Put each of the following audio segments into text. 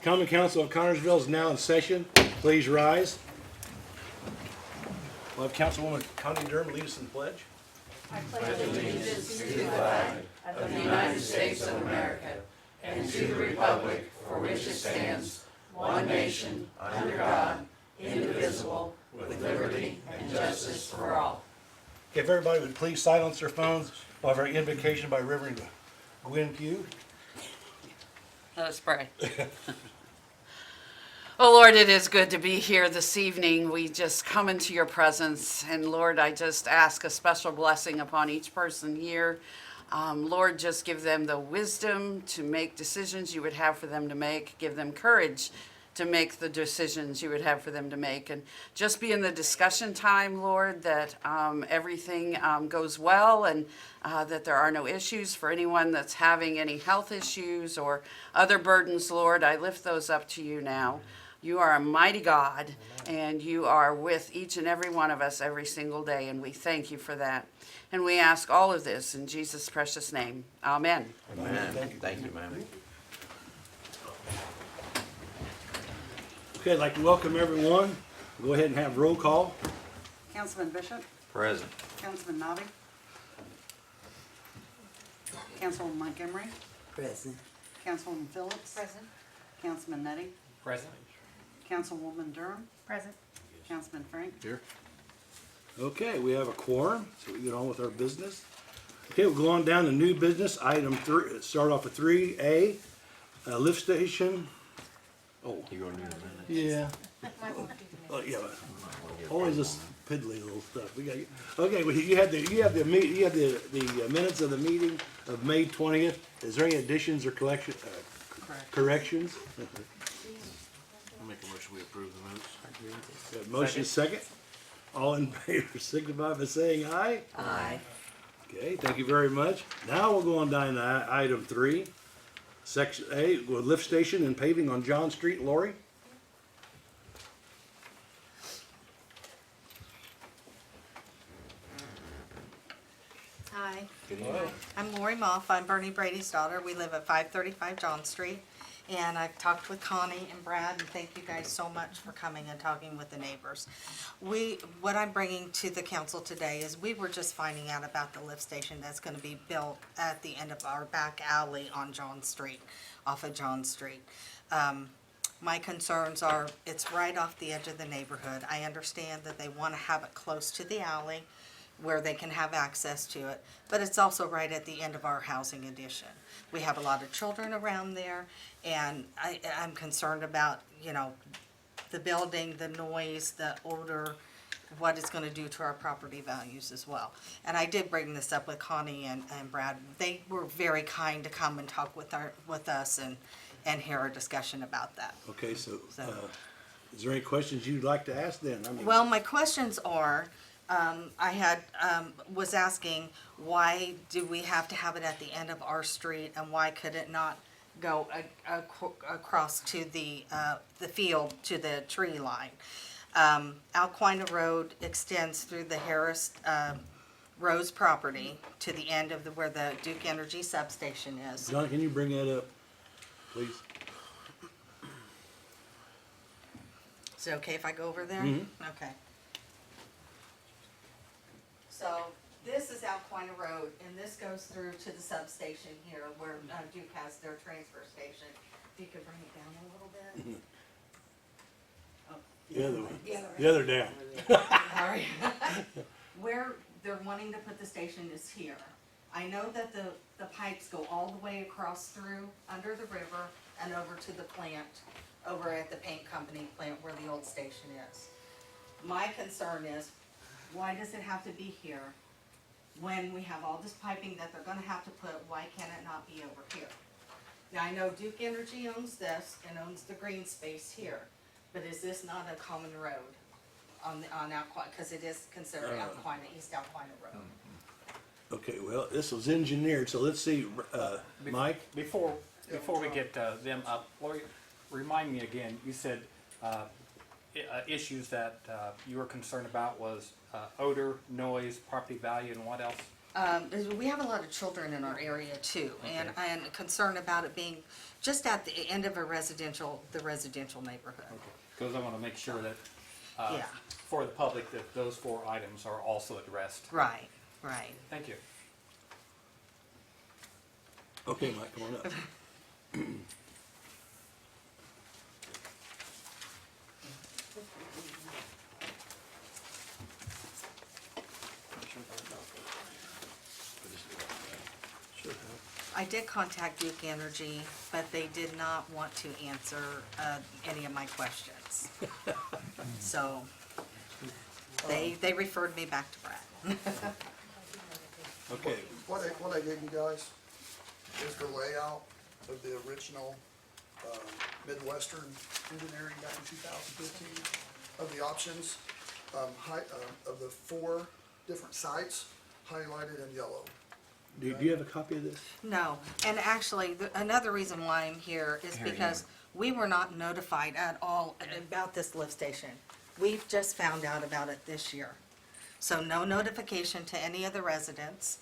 Common Council of Connersville is now in session. Please rise. We'll have Councilwoman Connie Durham lead us in the pledge. If everybody would please silence their phones while our invocation by Reverend Gwen Pugh. Let us pray. Oh Lord, it is good to be here this evening. We just come into your presence. And Lord, I just ask a special blessing upon each person here. Lord, just give them the wisdom to make decisions you would have for them to make. Give them courage to make the decisions you would have for them to make. And just be in the discussion time, Lord, that everything goes well and that there are no issues for anyone that's having any health issues or other burdens, Lord. I lift those up to you now. You are a mighty God, and you are with each and every one of us every single day, and we thank you for that. And we ask all of this in Jesus' precious name. Amen. Amen. Thank you, ma'am. Okay, I'd like to welcome everyone. Go ahead and have roll call. Councilman Bishop, Present. Councilman Nobby, Councilwoman Montgomery, Present. Councilwoman Phillips. Present. Councilman Nettie, Present. Councilwoman Durham, Present. Councilman Frank. Here. Okay, we have a quorum, so we get on with our business. Okay, we'll go on down to new business. Item 3, start off with 3A, lift station. Oh, You gonna do the minutes? yeah. Might want to do the minutes. Yeah, always this piddly little stuff. We got okay. Well, you have the minutes of the meeting of May 20th. Is there any additions or corrections? I'll make a motion we approve the minutes. Got motion second. All in favor signify by saying aye. Aye. Okay, thank you very much. Now we'll go on down to item 3, section A, lift station and paving on John Street. Lori. Hi, Good evening. I'm Lori Moff. I'm Bernie Brady's daughter. We live at 535 John Street. And I've talked with Connie and Brad, and thank you guys so much for coming and talking with the neighbors. What I'm bringing to the council today is we were just finding out about the lift station that's gonna be built at the end of our back alley on John Street, off of John Street. My concerns are, it's right off the edge of the neighborhood. I understand that they wanna have it close to the alley where they can have access to it, but it's also right at the end of our housing addition. We have a lot of children around there, and I'm concerned about, the building, the noise, the odor, what it's gonna do to our property values as well. And I did bring this up with Connie and Brad. They were very kind to come and talk with us and hear a discussion about that. Okay, so is there any questions you'd like to ask then? I mean, Well, my questions are, was asking, why do we have to have it at the end of our street, and why could it not go across to the field, to the tree line? Alquina Road extends through the Harris, Rose property to the end of where the Duke Energy substation is. John, can you bring that up, please? Is it okay if I go over there? Okay. So this is Alquina Road, and this goes through to the substation here where Duke has their transfer station. If you could bring it down a little bit. The other one. Yeah. The other down. Sorry. Where they're wanting to put the station is here. I know that the pipes go all the way across through, under the river, and over to the plant, over at the paint company plant where the old station is. My concern is, why does it have to be here? When we have all this piping that they're gonna have to put, why can it not be over here? Now, I know Duke Energy owns this and owns the green space here, but is this not a common road on Alquina, cause it is considered Alquina, East Alquina Road? Okay, well, this was engineered, so let's see, Mike? Before we get them up, Lori, remind me again, you said issues that you were concerned about was odor, noise, property value, and what else? We have a lot of children in our area too, and concerned about it being just at the end of the residential neighborhood. Because I want to make sure that, Yeah. for the public, that those 4 items are also addressed. Right, right. Thank you. Okay, Mike, come on up. I did contact Duke Energy, but they did not want to answer any of my questions. So they referred me back to Brad. Okay, What I gave you guys is the layout of the original Midwestern engineering back in 2015 of the options, of the 4 different sites highlighted in yellow. do you have a copy of this? No, and actually, another reason why I'm here is because we were not notified at all about this lift station. We've just found out about it this year. So no notification to any of the residents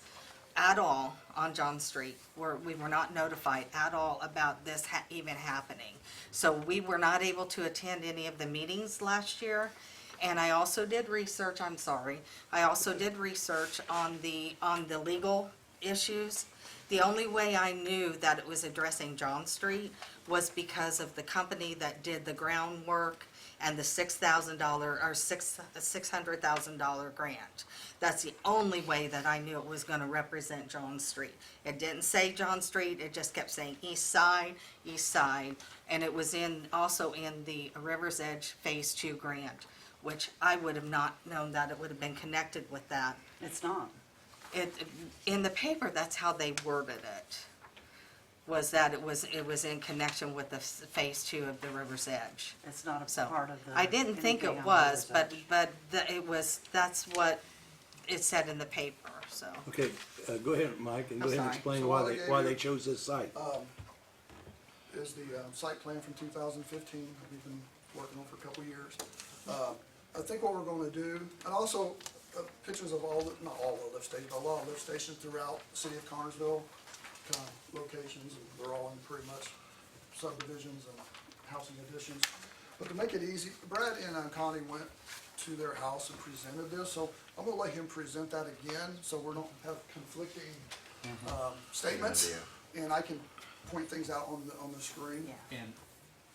at all on John Street. We were not notified at all about this even happening. So we were not able to attend any of the meetings last year. And I also did research, I'm sorry, I also did research on the legal issues. The only way I knew that it was addressing John Street was because of the company that did the groundwork and the $6,000 or $600,000 grant. That's the only way that I knew it was gonna represent John Street. It didn't say John Street, it just kept saying east side, and it was also in the River's Edge Phase 2 grant, which I would have not known that it would have been connected with that. It's not. In the paper, that's how they worded it, was that it was in connection with the Phase 2 of the River's Edge. It's not a So, part of the. I didn't think anything it on was, River's but Edge. it was, that's what it said in the paper, so. Okay, go ahead, Mike, and go I'm ahead and sorry. explain So why while they, they why gave they you- chose this site. Is the site plan from 2015, we've been working on for a couple of years. I think what we're gonna do, and also pictures of not all the lift stations, but a lot of lift stations throughout the city of Connersville, kind of locations, and they're all in pretty much subdivisions and housing additions. But to make it easy, Brad and Connie went to their house and presented this, so I'm gonna let him present that again, so we don't have conflicting statements. idea. And I can point things out on the screen. Yeah. And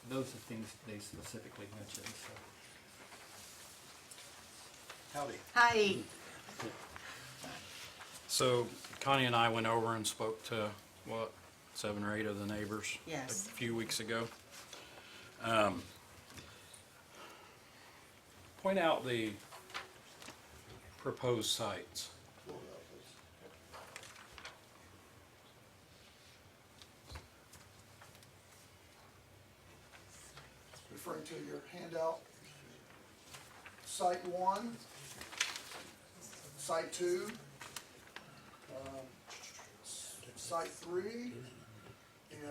those are things they specifically mentioned, so. Howdy. Hi, So Connie and I went over and spoke to, 7 or 8 of the neighbors? Yes. A few weeks ago. Point out the proposed sites. Referring to your handout, site 1, site 2, site 3, and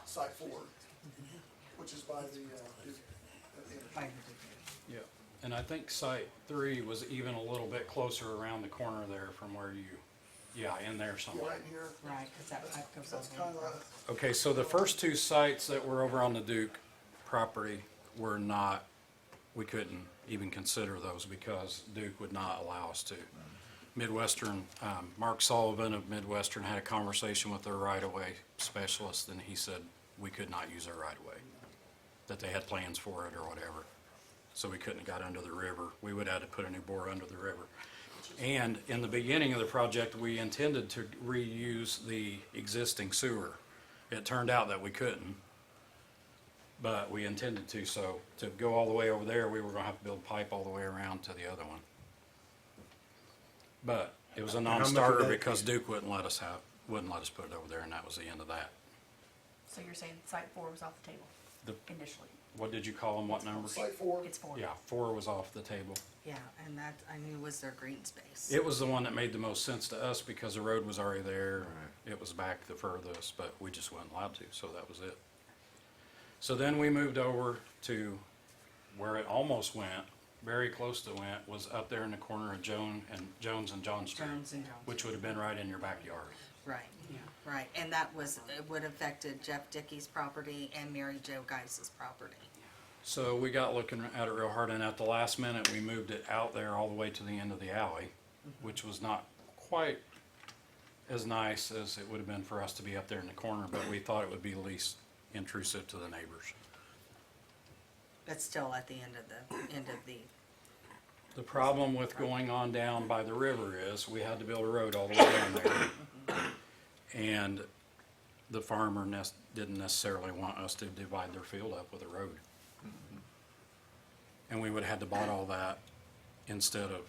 site 4, which is by the Yeah. And I think site 3 was even a little bit closer around the corner there from where you, in there somewhere. right here. right, because that pipe goes That's over. kind of, Okay, so the first 2 sites that were over on the Duke property were not, we couldn't even consider those because Duke would not allow us to. Midwestern, Mark Sullivan of Midwestern had a conversation with their right-of-way specialist, and he said we could not use their right-of-way, that they had plans for it or whatever. So we couldn't have got under the river. We would have had to put a new bore under the river. And in the beginning of the project, we intended to reuse the existing sewer. It turned out that we couldn't, but we intended to, so to go all the way over there, we were gonna have to build pipe all the way around to the other one. But it was a much would non-starter that because be? Duke wouldn't let us put it over there, and that was the end of that. So you're saying site 4 was off the table The, initially? what did you call them, what numbers? site 4. It's 4. Yeah, 4 was off the table. Yeah, and that, I knew was their green space. It was the one that made the most sense to us because the road was already there. It was back the furthest, but we just weren't allowed to, so that was it. So then we moved over to where it almost went, very close to went was up there in the corner of Jones and John Street, Jones and Jones. which would have been right in your backyard. Right, right, and that was, it would have affected Jeff Dickey's property and Mary Jo Geis's property. So we got looking at it real hard, and at the last minute, we moved it out there all the way to the end of the alley, which was not quite as nice as it would have been for us to be up there in the corner, but we thought it would be least intrusive to the neighbors. But still at the end of the, The problem with going on down by the river is we had to build a road all the way down there. And the farmer didn't necessarily want us to divide their field up with a road. And we would have had to bought all that instead of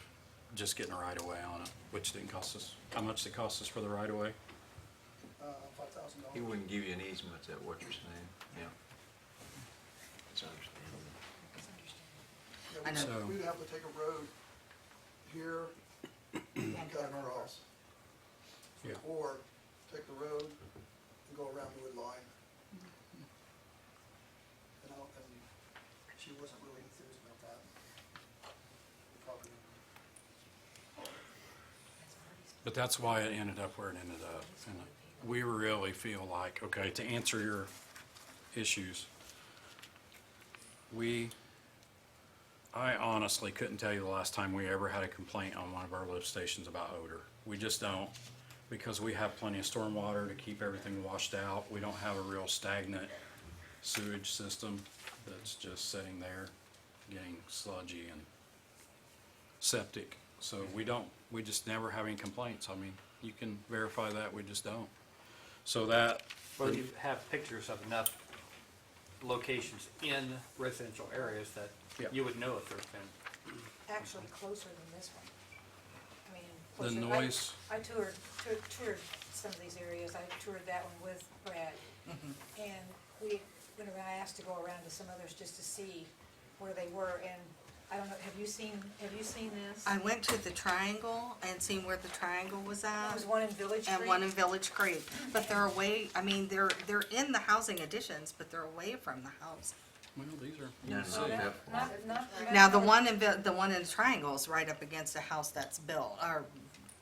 just getting a right of way on it, which didn't cost us, how much did it cost us for the right of way? He $5,000. wouldn't give you an easement, is that what you're saying? Yeah. It's understandable. I know. So- We'd have to take a road here and cut across. Yeah. Or take the road and go around the wood line. And she wasn't really enthused about that. The property. But that's why it ended up where it ended up. And we really feel like, okay, to answer your issues, I honestly couldn't tell you the last time we ever had a complaint on one of our lift stations about odor. We just don't, because we have plenty of stormwater to keep everything washed out. We don't have a real stagnant sewage system that's just sitting there getting sludgy and septic. So we just never have any complaints. I mean, you can verify that, we just don't. So that, Well, you have pictures of enough locations in residential areas that Yeah. you would know if there's been. Actually closer than this one. I mean, the closer. noise, I toured some of these areas, I toured that one with Brad. And when I asked to go around to some others just to see where they were, and I don't know, have you seen this? I went to the Triangle and seen where the Triangle was There at. was one in Village Creek. And one in Village Creek, but they're away, I mean, they're in the housing additions, but they're away from the house. well, these are, No, let's no, see. no. Now, the one in the Triangle is right up against a house that's built, or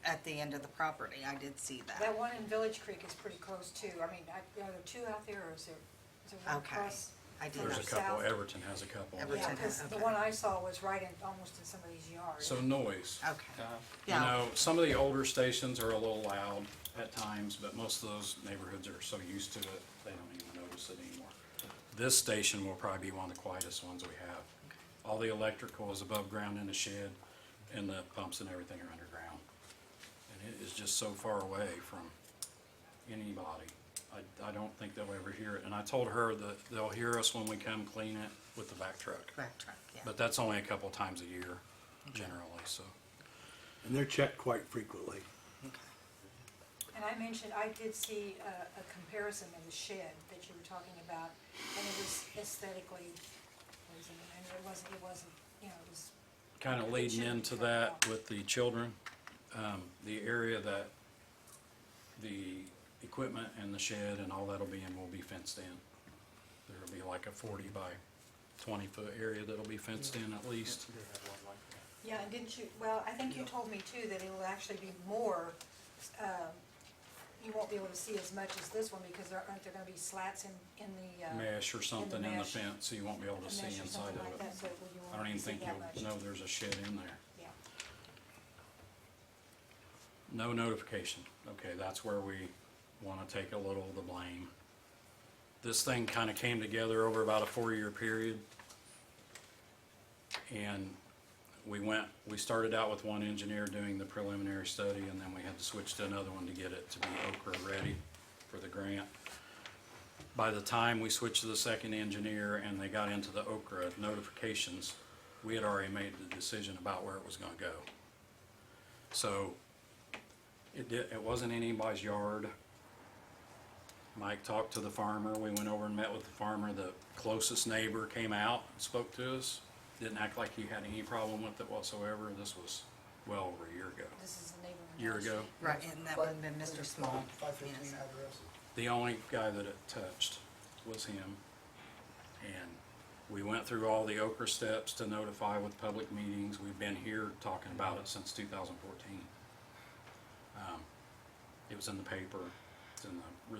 at the end of the property, I did see That that. one in Village Creek is pretty close too. I mean, are there two out there, or is there one Okay. across? I did There's not a see. couple, South. Everton has a couple. Everton. Yeah, because the Okay. one I saw was right in, almost in somebody's yard. So noise. Okay, You yeah, know, some of the older stations are a little loud at times, but most of those neighborhoods are so used to it, they don't even notice it anymore. This station will probably be one of the quietest ones we have. All the electrical is above ground in the shed, and the pumps and everything are underground. And it is just so far away from anybody. I don't think they'll ever hear it. And I told her that they'll hear us when we come clean it with the back truck. backtrack, yeah. But that's only a couple times a year generally, so. And they're checked quite frequently. And I mentioned, I did see a comparison of the shed that you were talking about, and it was aesthetically pleasing, and it wasn't, you know, it was, Kind of It leading should be into cut that out. with the children, the area that the equipment and the shed and all that'll be in will be fenced in. There'll be like a 40 by 20-foot area that'll be fenced in at least. yeah, and didn't you, well, I think you told me too that it'll actually be more, you won't be able to see as much as this one, because aren't there gonna be slats in the, Mesh or something in the mesh. fence, so you won't be able to a see mesh or inside something of like it. that, so you I don't won't even see think that much. you'll know there's a shed in there. Yeah. No notification. Okay, that's where we want to take a little of the blame. This thing kind of came together over about a 4-year period. And we started out with one engineer doing the preliminary study, and then we had to switch to another one to get it to be Okra ready for the grant. By the time we switched to the second engineer and they got into the Okra notifications, we had already made the decision about where it was going to go. So it wasn't anybody's yard. Mike talked to the farmer, we went over and met with the farmer, the closest neighbor came out and spoke to us. Didn't act like he had any problem with it whatsoever. This was well over a year ago. This is the neighbor. Year ago. Right, and that would have been Mr. Small, 515 yes. address. The only guy that it touched was him. And We went through all the Okra steps to notify with public meetings. We've been here talking about it since 2014. It was in the paper, it's in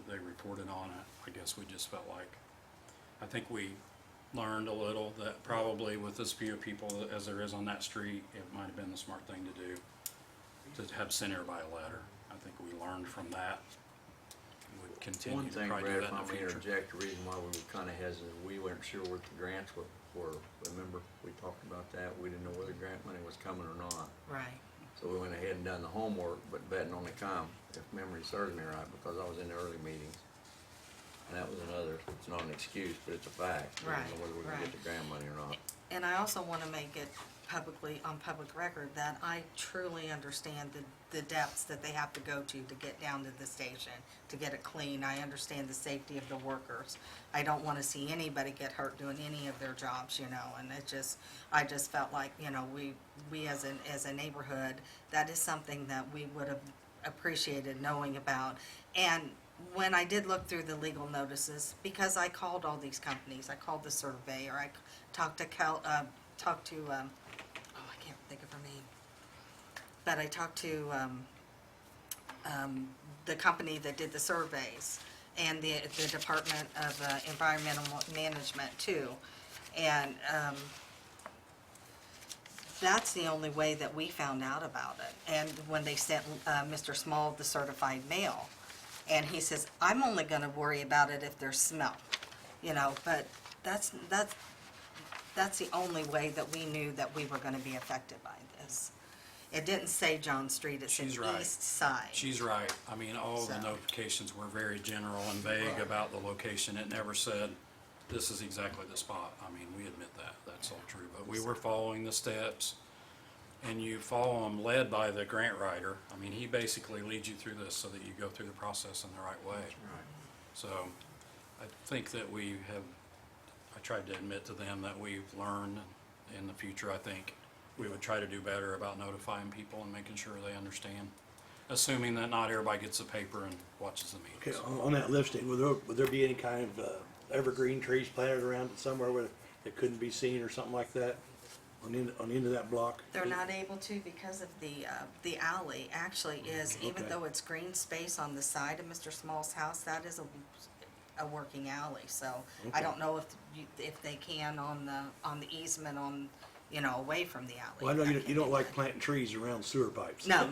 they reported on it. I guess we just felt like, I think we learned a little that probably with as few people as there is on that street, it might have been the smart thing to do, to have sent everybody a letter. I think we learned from that. We'd continue One to thing, probably Brad, do if that I in the may future. interject, the reason why we were kinda hesitant, we weren't sure what the grants were. Remember, we talked about that, we didn't know whether grant money was coming or not. Right. So we went ahead and done the homework, but betting on it come, if memory serves me right, because I was in the early meetings. And that was another, it's not an excuse, but it's a fact. We didn't know whether we could get the grant money or not. And I also want to make it publicly, on public record, that I truly understand the depths that they have to go to get down to the station, to get it clean. I understand the safety of the workers. I don't want to see anybody get hurt doing any of their jobs, you know, and I just felt like, you know, we as a neighborhood, that is something that we would have appreciated knowing about. And when I did look through the legal notices, because I called all these companies, I called the surveyor, I talked to I can't think of her name, but I talked to the company that did the surveys and the Department of Environmental Management too, and that's the only way that we found out about it. And when they sent Mr. Small the certified mail, and he says, I'm only gonna worry about it if there's smell, you know, but that's the only way that we knew that we were gonna be affected by this. It didn't say John Street, it said She's right. East Side. She's right. I mean, all the So- notifications were very general and vague about the location. It never said, this is exactly the spot. I mean, we admit that, that's all true. But we were following the steps, and you follow them led by the grant writer. I mean, he basically leads you through this so that you go through the process in the right way. Right. So I think that we have, I tried to admit to them that we've learned in the future. I think we would try to do better about notifying people and making sure they understand, assuming that not everybody gets the paper and watches the Okay, meetings. on that lift station, would there be any kind of evergreen trees planted around it somewhere where it couldn't be seen or something like that? On the end of that block? They're not able to because of the alley actually is, even Okay. though it's green space on the side of Mr. Small's house, that is a working alley, so I Okay. don't know if they can on the easement on, you know, away from the alley. Well, I know you That don't can be like done. planting trees around sewer pipes. No.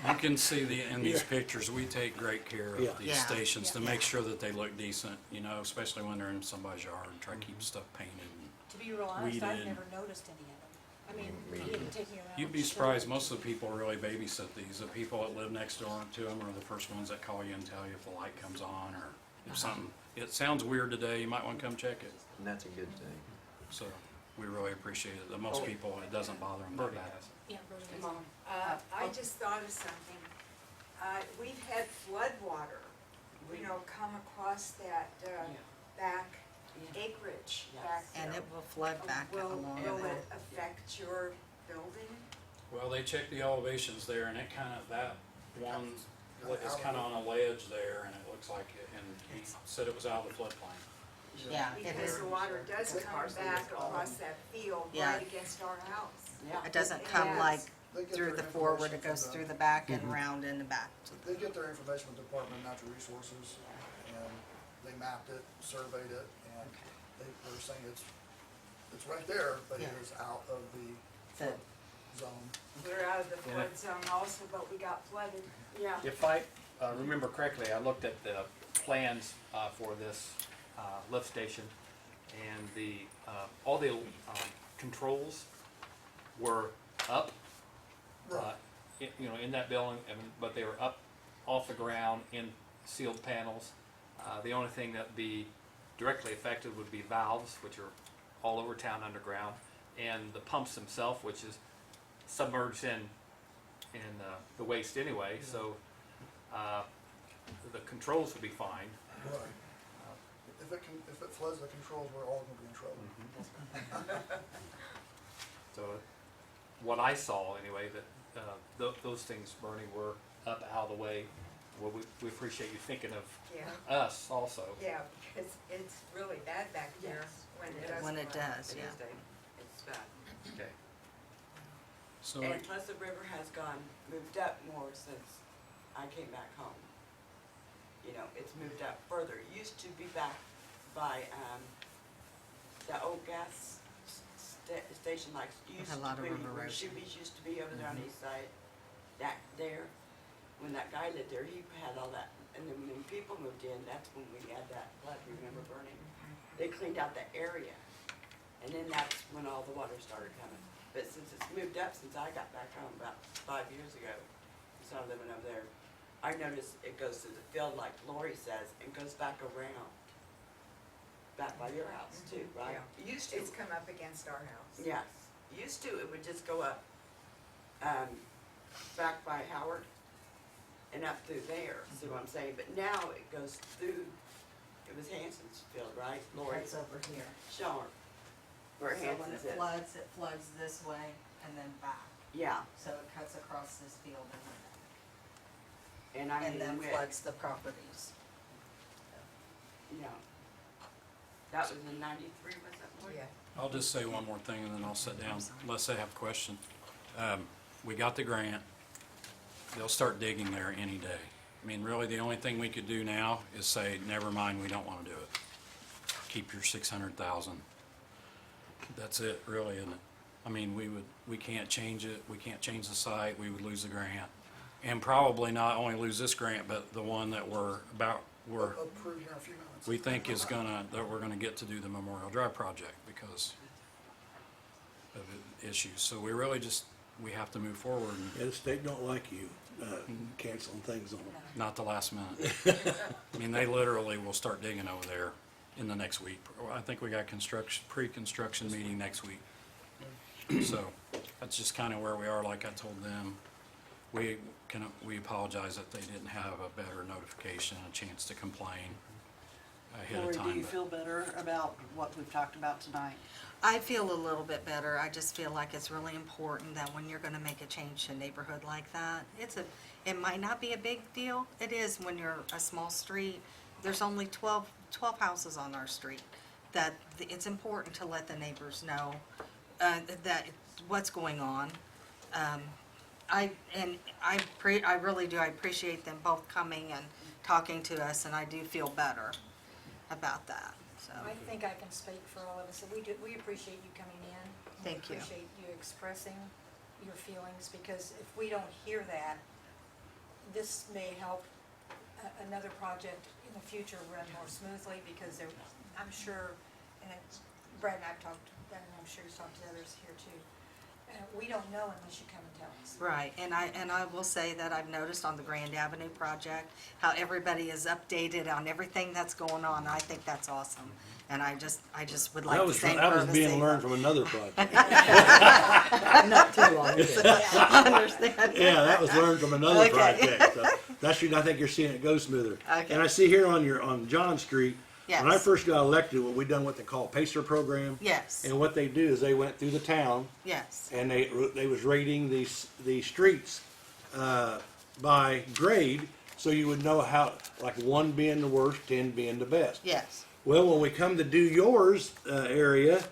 You can see in these pictures, we take great care Yeah. of these Yeah. stations to Yeah. make sure that they look decent, you know, especially when they're in somebody's yard and try to keep stuff painted. To be real honest, I've Weeded. never noticed any of them. I mean, even taking around. You'd be surprised, most of the people really babysit these. The people that live next door to them are the first ones that call you and tell you if the light comes on or if something, it sounds weird today, you might want to come check it. And that's a good thing. So we really appreciate it. The most people, it doesn't bother them that Birdie bad. has it. Yeah, Rosie. I just thought of something. We've had flood water, you know, come across that, back acreage back there. And it will flood back along Will with it it. affect your building? Well, they checked the elevations there and it kind of, that one is kind of on a ledge there and it looks like it, and he said it was out of the floodplain. Yeah, it Because is. the water does come back across that field Yeah. right against our house. It doesn't come like They get through their the forward, it information goes from through the back and round in the back. They get their information from the Department of Natural Resources, and they mapped it, surveyed it, and they're saying it's right there, but it Yeah. is out of the flood zone. We're out of the flood zone also, but we got flooded. Yeah. If I remember correctly, I looked at the plans for this lift station, and all the controls were up, Right. you know, in that building, but they were up off the ground in sealed panels. The only thing that'd be directly affected would be valves, which are all over town underground, and the pumps themselves, which is submerged in the waste anyway. So the controls would be fine. Right. If it floods the controls, we're all gonna be in trouble. So what I saw anyway, that those things, Bernie, were up out of the way. Well, we appreciate you thinking of Yeah. us also. Yeah, because it's really bad back there. when it does, yeah. It's bad. Okay. So, And plus the river has moved up more since I came back home. You know, it's moved up further. It used to be back by, the old gas station like used A lot to of be, river where erosion. Shuby's used to be over there on the east side. That there, when that guy lived there, he had all that, and then when people moved in, that's when we had that flood, remember burning? They cleaned out the area, and then that's when all the water started coming. But since it's moved up since I got back home about 5 years ago, I started living over there, I noticed it goes through the field like Lori says, and goes back around. Back by your house too, right? Yeah. It used to. It's come up against our house. Yes, used to, it would just go up, back by Howard and up through there, see what I'm saying? But now it goes through, it was Hanson's field, right, Lori? It's over here. Show her, where So when Hanson's it is. floods this way and then back. Yeah, So it cuts across this field and I mean, and then with, floods the properties. yeah. That was in 93, was that Lori? Yeah. I'll just say one more thing and then I'll sit down, unless they have a question. We got the grant. They'll start digging there any day. I mean, really, the only thing we could do now is say, never mind, we don't want to do it. Keep your 600,000. That's it, really, isn't it? I mean, we can't change it. We can't change the site. We would lose the grant. And probably not only lose this grant, but the one that we're Approved here in a few minutes. we think that we're gonna get to do the Memorial Drive project because of issues. So we really we have to move forward and Yeah, the state don't like you, canceling things on them. not the last minute. I mean, they literally will start digging over there in the next week. I think we got pre-construction meeting next week. So that's just kind of where we are. Like I told them, we apologize that they didn't have a better notification, a chance to complain ahead of Lori, time. do you but- feel better about what we've talked about tonight? I feel a little bit better. I just feel like it's really important that when you're gonna make a change to a neighborhood like that, it might not be a big deal. It is when you're a small street. There's only 12 houses on our street. That it's important to let the neighbors know, that what's going on. I really do. I appreciate them both coming and talking to us, and I do feel better about that, so. I think I can speak for all of us, and we appreciate you coming in. Thank you. We appreciate you expressing your feelings, because if we don't hear that, this may help another project in the future run more smoothly, because I'm sure, and Brad and I've talked, and I'm sure he's talked to others here too, we don't know unless you come and tell us. Right, and I will say that I've noticed on the Grand Avenue project, how everybody is updated on everything that's going on. I think that's awesome, and I just would like That the was, same that was courtesy. being learned from another project. Not too long ago. I understand. Yeah, that was learned from another Okay. project. So that's, I think you're seeing it go smoother. Okay. And I see here on John Street, when I Yes. first got elected, we done what they call PACER program. Yes, And what they do is they went through the town yes, and they was rating the streets by grade, so you would know how, like 1 being the worst, 10 being the best. yes, Well, when we come to do yours area,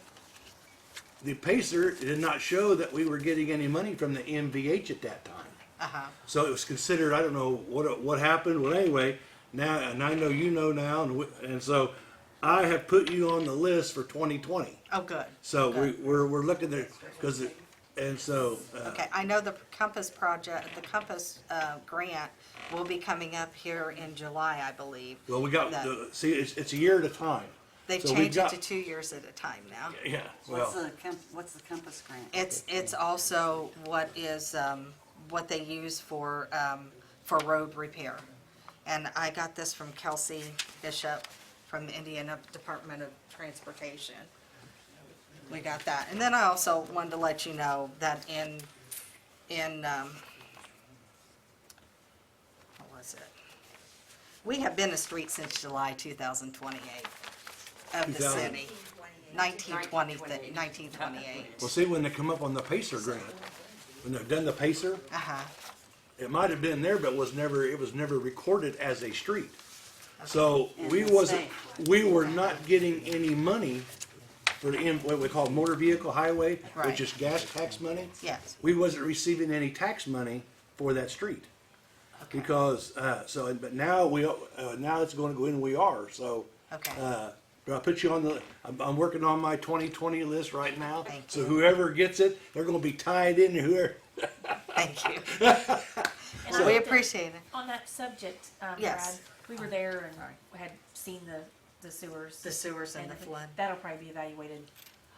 the PACER did not show that we were getting any money from the MVH at that time. uh-huh, So it was considered, I don't know what happened, well, anyway, now, and I know you know now, and so I have put you on the list for 2020. oh, good. So Good. we're looking at, and so, Okay, I know the Compass project, the Compass grant will be coming up here in July, I believe. well, we got, That- see, it's a year at a time. They've so we changed it got- to 2 years at a time now. Yeah, What's well, what's the Compass grant? It's also what they use for road repair. And I got this from Kelsey Bishop from the Indiana Department of Transportation. We got that. And then I also wanted to let you know that what was it? We have been a street since July 2028 of the 2000. city. 1928. well, see, when they come up on the PACER grant, when they've done the PACER, Uh-huh. it might have been there, but it was never recorded as a street. So And we the wasn't, state. we were not getting any money for what we call motor vehicle highway, which Right. is gas tax money. Yes. We wasn't receiving any tax money for that street. Because, but now now it's gonna go in, we are, so. Okay. Do I put you on I'm working on my 2020 list right now. Thank So you. whoever gets it, they're gonna be tied in to whoever. Thank you. And We appreciate it. on that subject, Brad, Yes. we were there and had seen the sewers. The sewers and the I think flood. That'll probably be evaluated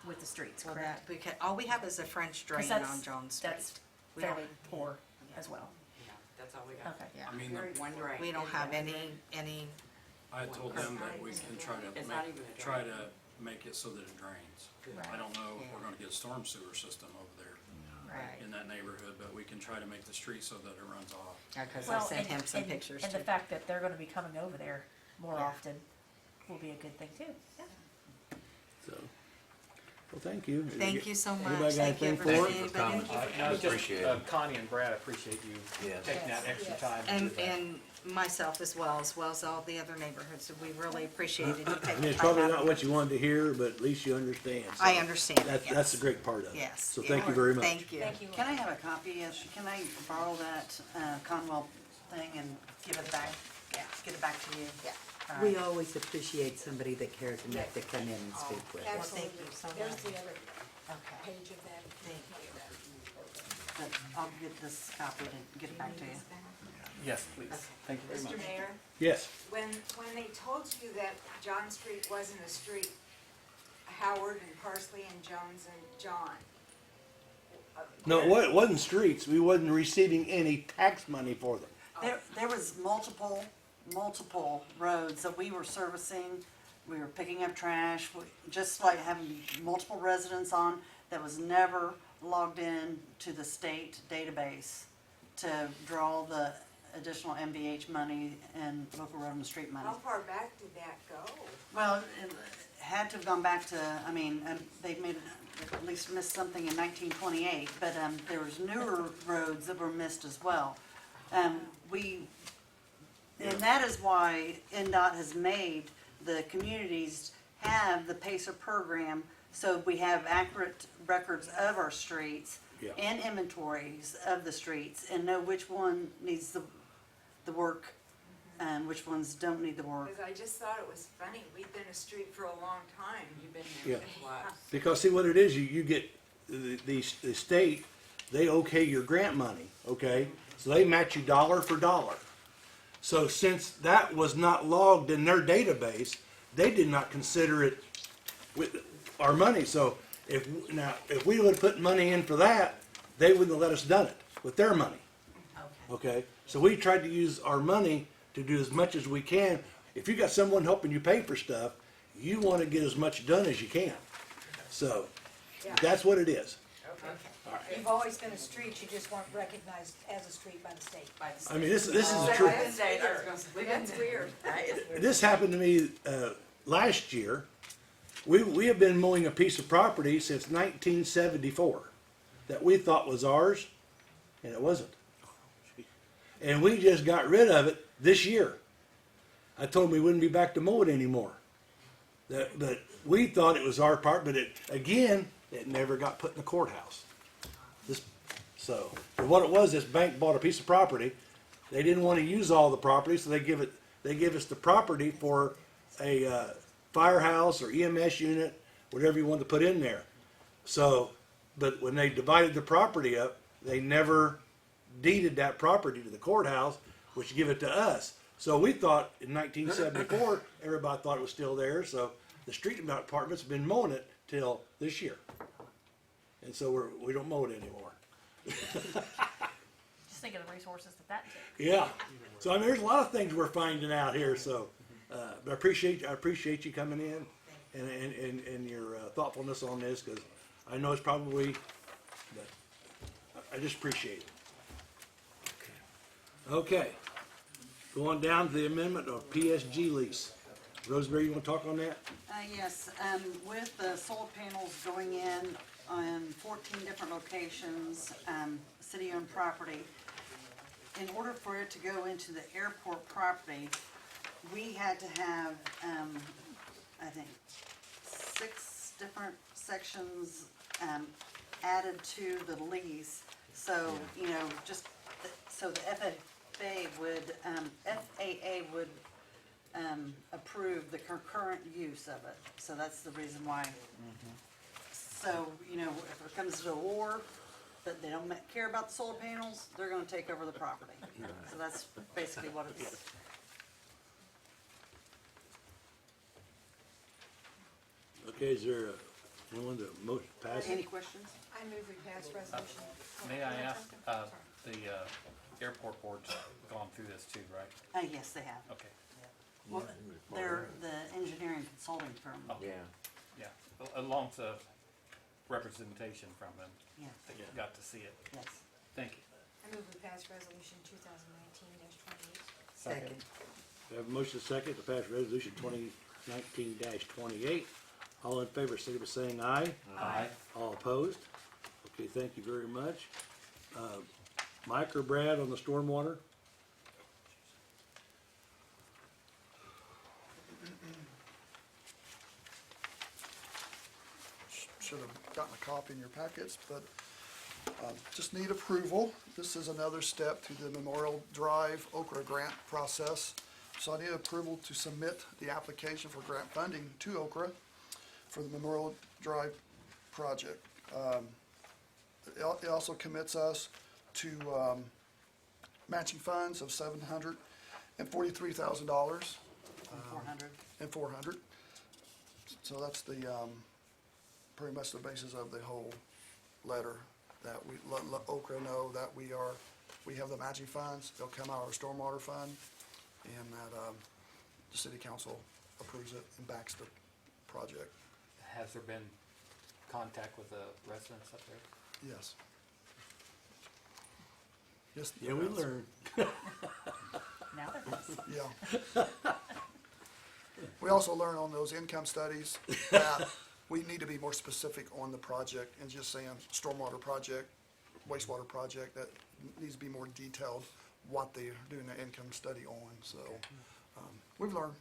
with the streets, Well, correct? all we have is a French 'Cause drain that's- on John Street. That's We don't- fairly poor as well. That's all we got. Okay. Yeah. I mean, One drain. We don't have any, I told them that we can try to It's not even a drain. try to make it so that it drains. I Right. don't know if we're gonna get a storm sewer system over there right, in that neighborhood, but we can try to make the street so that it runs off. because I Well, sent him some and pictures And too. the fact that they're gonna be coming over there more Yeah. often will be a good thing too. So, well, thank you. Thank you so much. Anybody got Thank you, anything for everybody. it? Anybody? coming. Appreciate it. Connie and Brad, I appreciate you Yes. taking that extra time to do And, that. and myself as well as all the other neighborhoods. So we really appreciated you I taking mean, the it's time probably out. not what you wanted to hear, but at least you understand. So I understand, That's the yes. great part of it. Yes. So thank you very much. Thank you. Thank you. Can I have a copy of, can I borrow that Conwell thing and give it back? Yeah. Get it back to you? Yeah. All We right. always appreciate somebody that cares enough to come in and speak with us. Absolutely. thank you so There's much. the other Okay. page of that. Thank But I'll get this copied and get it back to you. Yes, please. Thank you very much. Mr. Mayor, Yes. when they told you that John Street wasn't a street, Howard and Parsley and Jones and John. No, it wasn't streets. We wasn't receiving any tax money for them. There was multiple roads that we were servicing. We were picking up trash, just like having multiple residents on that was never logged in to the state database to draw the additional MVH money and local road and street money. How far back did that go? Well, it had to have gone back to, I mean, they made, at least missed something in 1928, but there was newer roads that were missed as well. And that is why NDOT has made the communities have the PACER program, so we have accurate records of our streets Yeah. and inventories of the streets and know which one needs the work and which ones don't need the work. Because I just thought it was funny. We've been a street for a long time. You've been Yeah. there twice. Because see what it is, you get, the state, they okay your grant money, okay? So they match you dollar for dollar. So since that was not logged in their database, they did not consider it with our money. So if we would have put money in for that, they wouldn't have let us done it with their money. Okay, so we tried to use our money to do as much as we can. If you got someone helping you pay for stuff, you want to get as much done as you can. So Yeah. that's what it is. You've always been a street, you just weren't recognized as a street by the state. I mean, this is the Oh, truth. that's weird. I was gonna say, That's weird. That is weird. This happened to me last year. We have been mowing a piece of property since 1974 that we thought was ours, and it wasn't. And we just got rid of it this year. I told them we wouldn't be back to mow it anymore. But we thought it was our part, but it never got put in the courthouse. So what it was, this bank bought a piece of property. They didn't want to use all the property, so they give us the property for a firehouse or EMS unit, whatever you want to put in there. So, but when they divided the property up, they never deeded that property to the courthouse, which give it to us. So we thought in 1974, everybody thought it was still there. So the street department's been mowing it till this year, and so we don't mow it anymore. Just think of the resources that took. Yeah. So I mean, there's a lot of things we're finding out here. So, but I appreciate you coming in and your thoughtfulness on this, because I know it's probably, but I just appreciate it. Okay. Going down to the amendment of PSG lease. Rosemary, you want to talk on that? Yes, with the solar panels going in on 14 different locations, city-owned property, in order for it to go into the airport property, we had to have, I think, 6 different sections, added to the lease. So, you know, just, so the FAA would approve the concurrent use of it. So that's the reason why. So, you know, if it comes to a war, but they don't care about the solar panels, they're gonna take over the property. So that's basically what it's. Okay, is there anyone to motion pass Any it? questions? I move we pass resolution. May I ask, the airport board's gone through this too, right? Yes, they have. Okay, Well, they're the engineering consulting firm. Oh. Yeah. yeah, along the representation from them, Yes, that you got to see it. yes. Thank you. I move we pass resolution 2019-28. Second. We have a motion second to pass resolution 2019-28. All in favor, signify by saying aye. Aye. All opposed? Okay, thank you very much. Mike or Brad on the stormwater? Should have gotten a copy in your packets, but just need approval. This is another step to the Memorial Drive Okra grant process. So I need approval to submit the application for grant funding to Okra for the Memorial Drive project. It also commits us to matching funds of $743,000 And 400. and 400. So that's the, pretty much the basis of the whole letter, that we let Okra know that we have the matching funds, they'll come out of our stormwater fund, and that, the city council approves it and backs the project. Has there been contact with the residents up there? Yes. Yes. Yeah, we learned. Now there is. Yeah. We also learn on those income studies that we need to be more specific on the project and just saying stormwater project, wastewater project, that needs to be more detailed what they're doing the income study on, so, we've learned.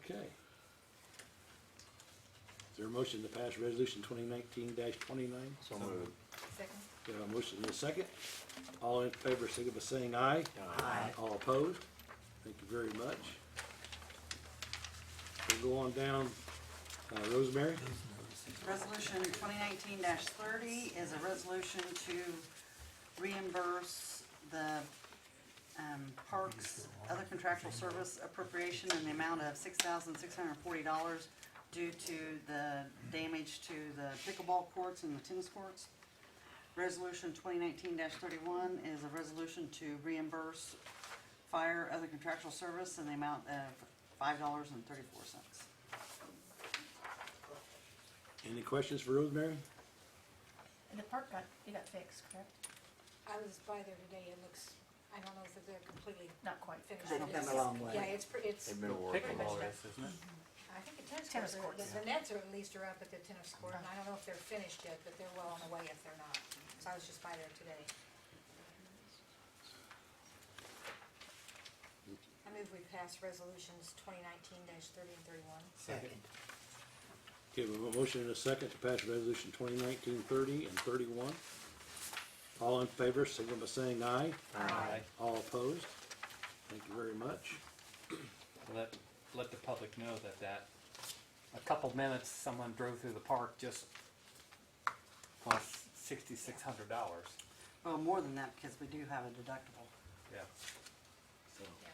Okay. Is there a motion to pass resolution 2019-29? So moved. Second. We have a motion and a second. All in favor, signify by saying aye. Aye. All opposed? Thank you very much. We'll go on down. Rosemary? Resolution 2019-30 is a resolution to reimburse the parks other contractual service appropriation in the amount of $6,640 due to the damage to the pickleball courts and the tennis courts. Resolution 2019-31 is a resolution to reimburse fire other contractual service in the amount of $5.34. Any questions for Rosemary? And the park got fixed, correct? I was by there today, it looks, I don't know if they're completely Not quite. finished. They've but come it's- a long way. Yeah, it's, They've been working. Pickleball is, isn't it? I think the tennis Tennis courts, courts. the nets are at least are up at the tennis court, and I don't know if they're finished yet, but they're well on the way if they're not. So I was just by there today. I move we pass resolutions 2019-30 and 31. Second. Okay, we have a motion and a second to pass resolution 2019-30 and 31. All in favor, signify by saying aye. Aye. All opposed? Thank you very much. Let the public know that a couple minutes, someone drove through the park just cost $6,600. Well, more than that, because we do have a deductible. Yeah. So. Yeah.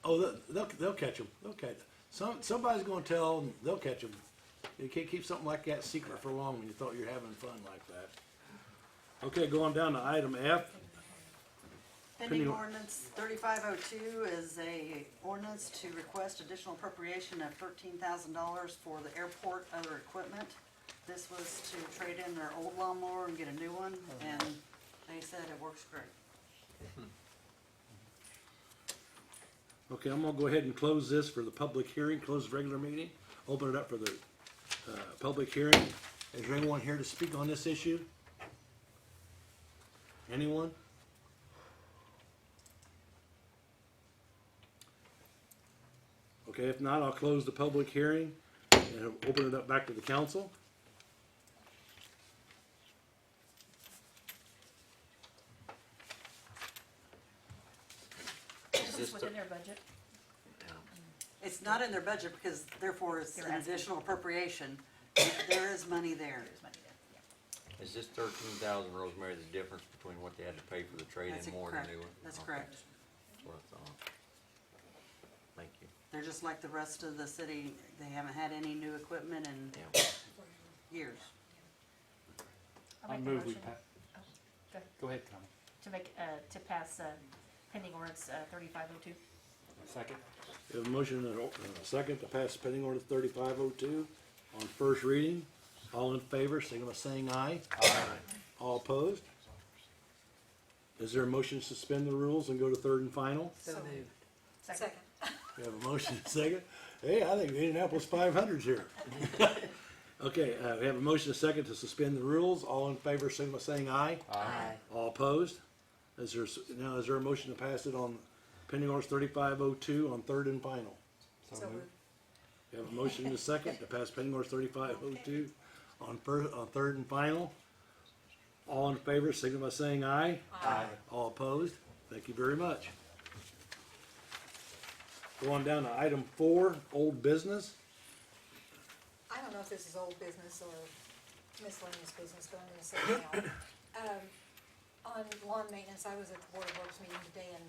Oh, they'll catch them. They'll catch. Somebody's going to tell them. They'll catch them. You can't keep something like that secret for long when you thought you were having fun like that. Okay, going down to item F. Pending ordinance 3502 is a ordinance to request additional appropriation of $13,000 for the airport other equipment. This was to trade in their old lawnmower and get a new one, and they said it works great. Okay, I'm gonna go ahead and close this for the public hearing, close the regular meeting, open it up for the public hearing. Is there anyone here to speak on this issue? Anyone? Okay, if not, I'll close the public hearing and open it up back to the council. Is this this the- within their budget? It's not in their budget because therefore it's They're an asking. additional appropriation. There is money there. There's money there, yeah. Is this 13,000, Rosemary, the difference between what they had to pay for the trade That's and more than correct. new one? That's Okay, correct. That's what I thought. Thank you. They're just like the rest of the city. They haven't had any new equipment in Yeah. years. I'll I make a move we motion. pa- Oh, go ahead. Go ahead, Connie. To make, to pass, pending ordinance, 3502. Second? We have a motion and a second to pass pending ordinance 3502 on first reading. All in favor, signal by saying aye. Aye. All opposed? Is there a motion to suspend the rules and go to third and final? So moved. Second. We have a motion and a second. Hey, I think Indianapolis 500's here. Okay, we have a motion and a second to suspend the rules. All in favor, signal by saying aye. Aye. All opposed? Is there a motion to pass it on pending ordinance 3502 on third and final? So moved. We have a motion and a second to pass pending ordinance 3502 on third and final. All in favor, signal by saying aye. Aye. All opposed? Thank you very much. Go on down to item 4, old business. I don't know if this is old business or miscellaneous business, but I'm gonna say it now. On lawn maintenance, I was at the Board of Works meeting today, and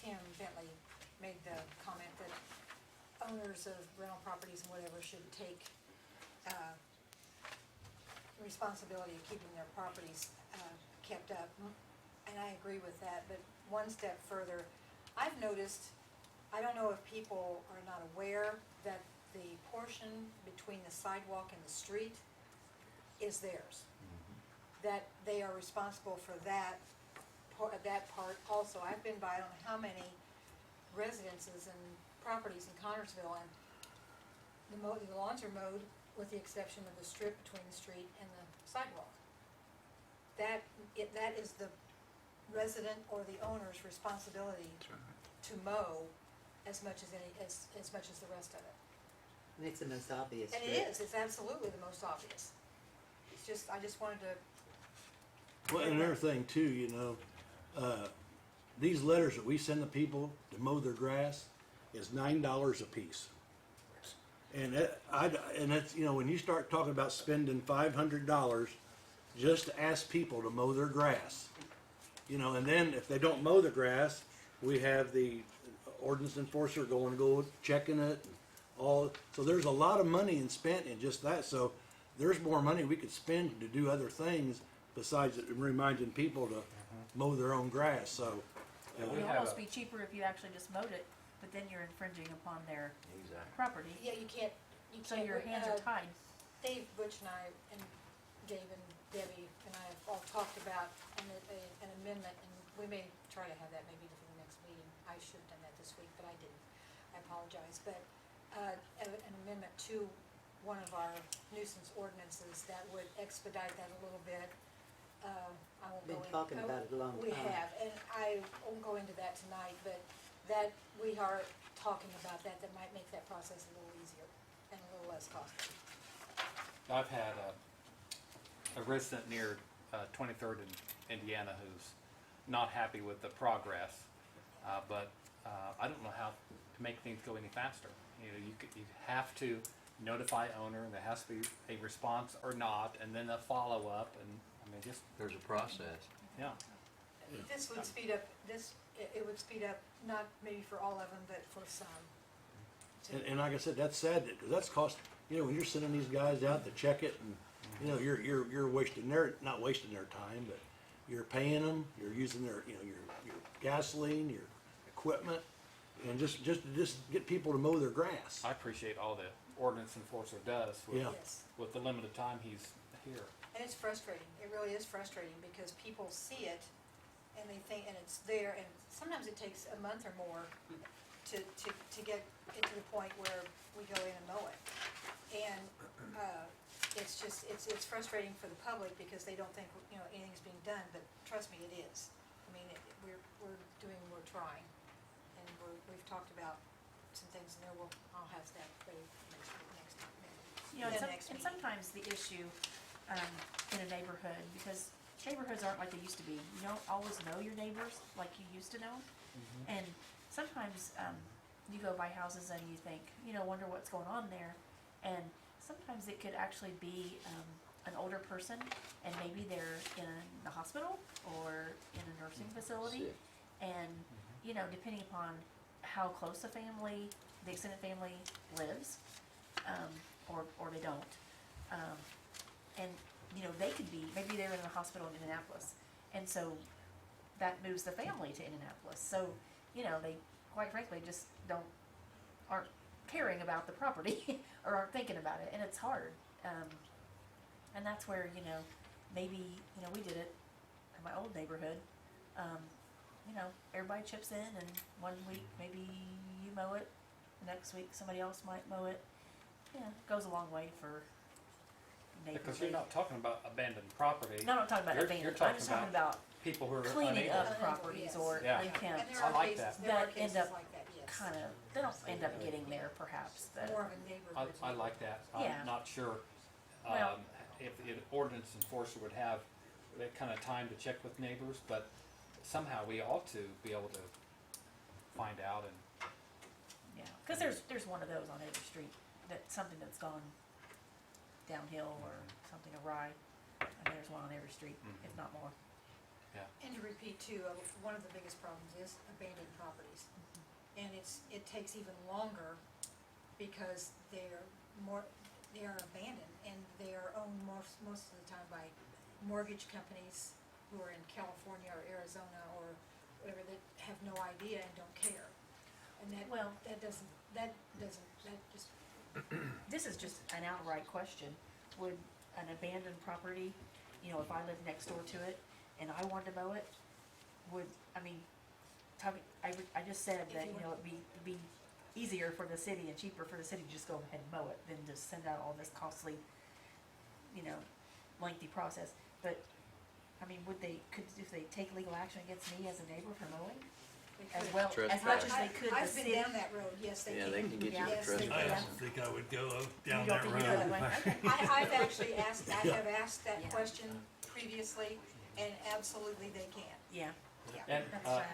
Tim Bentley made the comment that owners of rental properties and whatever should take, responsibility of keeping their properties, kept up. And I agree with that, but one step further, I've noticed, I don't know if people are not aware that the portion between the sidewalk and the street is theirs. That they are responsible for that part also. I've been by, I don't know how many residences and properties in Connersville, and the lawns are mowed with the exception of the strip between the street and the sidewalk. That is the resident or the owner's responsibility to mow as much as as much as the rest of it. And it's the most obvious. And it is, it's absolutely the most obvious. It's just, I just wanted to, Well, and another thing too, you know, these letters that we send the people to mow their grass is $9 a piece. And that's, you know, when you start talking about spending $500 just to ask people to mow their grass, you know, and then if they don't mow the grass, we have the ordinance enforcer go checking it and all. So there's a lot of money spent in just that. So there's more money we could spend to do other things besides reminding people to mow their own grass. So Yeah, It we would have almost a- be cheaper if you actually just mowed it, but then you're infringing upon their Exactly. property. yeah, you can't. So your hands are tied. Dave, Butch and I, and Dave and Debbie and I have all talked about an amendment, and we may try to have that maybe for the next meeting. I should have done that this week, but I didn't. I apologize, but, an amendment to one of our nuisance ordinances that would expedite that a little bit. I won't go Been in. talking about it a long We time. have, and I won't go into that tonight, but that, we are talking about that might make that process a little easier and a little less costly. I've had a resident near 23rd in Indiana who's not happy with the progress, but I don't know how to make things go any faster. You know, you have to notify owner, and there has to be a response or not, and then a follow-up, and I mean, just, There's a process. yeah. This would speed up, it would speed up, not maybe for all of them, but for some. and like I said, that's sad because that's cost. You know, when you're sending these guys out to check it, and you know, you're wasting not wasting their time, but you're paying them. You're using their, you know, your gasoline, your equipment, and just get people to mow their grass. I appreciate all the ordinance enforcer does with, Yeah. Yes. with the limited time he's here. And it's frustrating, it really is frustrating, because people see it, and they think, and it's there, and sometimes it takes a month or more to get it to the point where we go in and mow it. And, it's just, it's frustrating for the public, because they don't think, you know, anything's being done, but trust me, it is. I mean, we're trying, and we've talked about some things, and I'll have that ready next time. You know, The and, next and meeting. sometimes the issue, in a neighborhood, because neighborhoods aren't like they used to be. You don't always know your neighbors like you used to know. And sometimes, you go by houses and you think, wonder what's going on there. And sometimes it could actually be, an older person, and maybe they're in the hospital or in a nursing facility. Sick. And, depending upon how close the family, the extended family lives, or they don't. And, they could be, maybe they're in a hospital in Indianapolis, and so that moves the family to Indianapolis. So, they, quite frankly, just aren't caring about the property or aren't thinking about it, and it's hard. And that's where, maybe, we did it in my old neighborhood. Everybody chips in, and one week maybe you mow it, the next week somebody else might mow it. Yeah, it goes a long way for neighborhood. Because you're not talking about abandoned property. No, I'm not talking about You're abandoned. I'm talking just talking about about people who are cleaning unable. up properties or Yeah. unkempt. And there I are like cases, that. there are That end cases up like that, yes. kind of, they don't end up getting there perhaps, but. More of a neighborhood. I like that. Yeah. I'm not sure, Well- if the ordinance enforcer would have that kind of time to check with neighbors, but somehow we ought to be able to find out and, Yeah, because there's one of those on every street, something that's gone downhill or something awry, and there's one on every street, if not more. And to repeat too, one of the biggest problems is abandoned properties. And it takes even longer because they are abandoned and they are owned most of the time by mortgage companies who are in California or Arizona or whatever that have no idea and don't care. And that just, This is just an outright question. Would an abandoned property, if I lived next door to it and I wanted to mow it, I just said that, it'd be easier for the city and cheaper for the city to just go ahead and mow it than to send out all this costly, lengthy process. But, if they take legal action against me as a neighbor for mowing, they as could. well, as much as they could the I've city. been down that road, yes, they Yeah, can. they can get you Yeah. for Yes, they trespassing. can. don't think I would go down You don't that think you go that road. way? Okay. I've actually asked that Yeah. question previously, and absolutely they can. Yeah. and,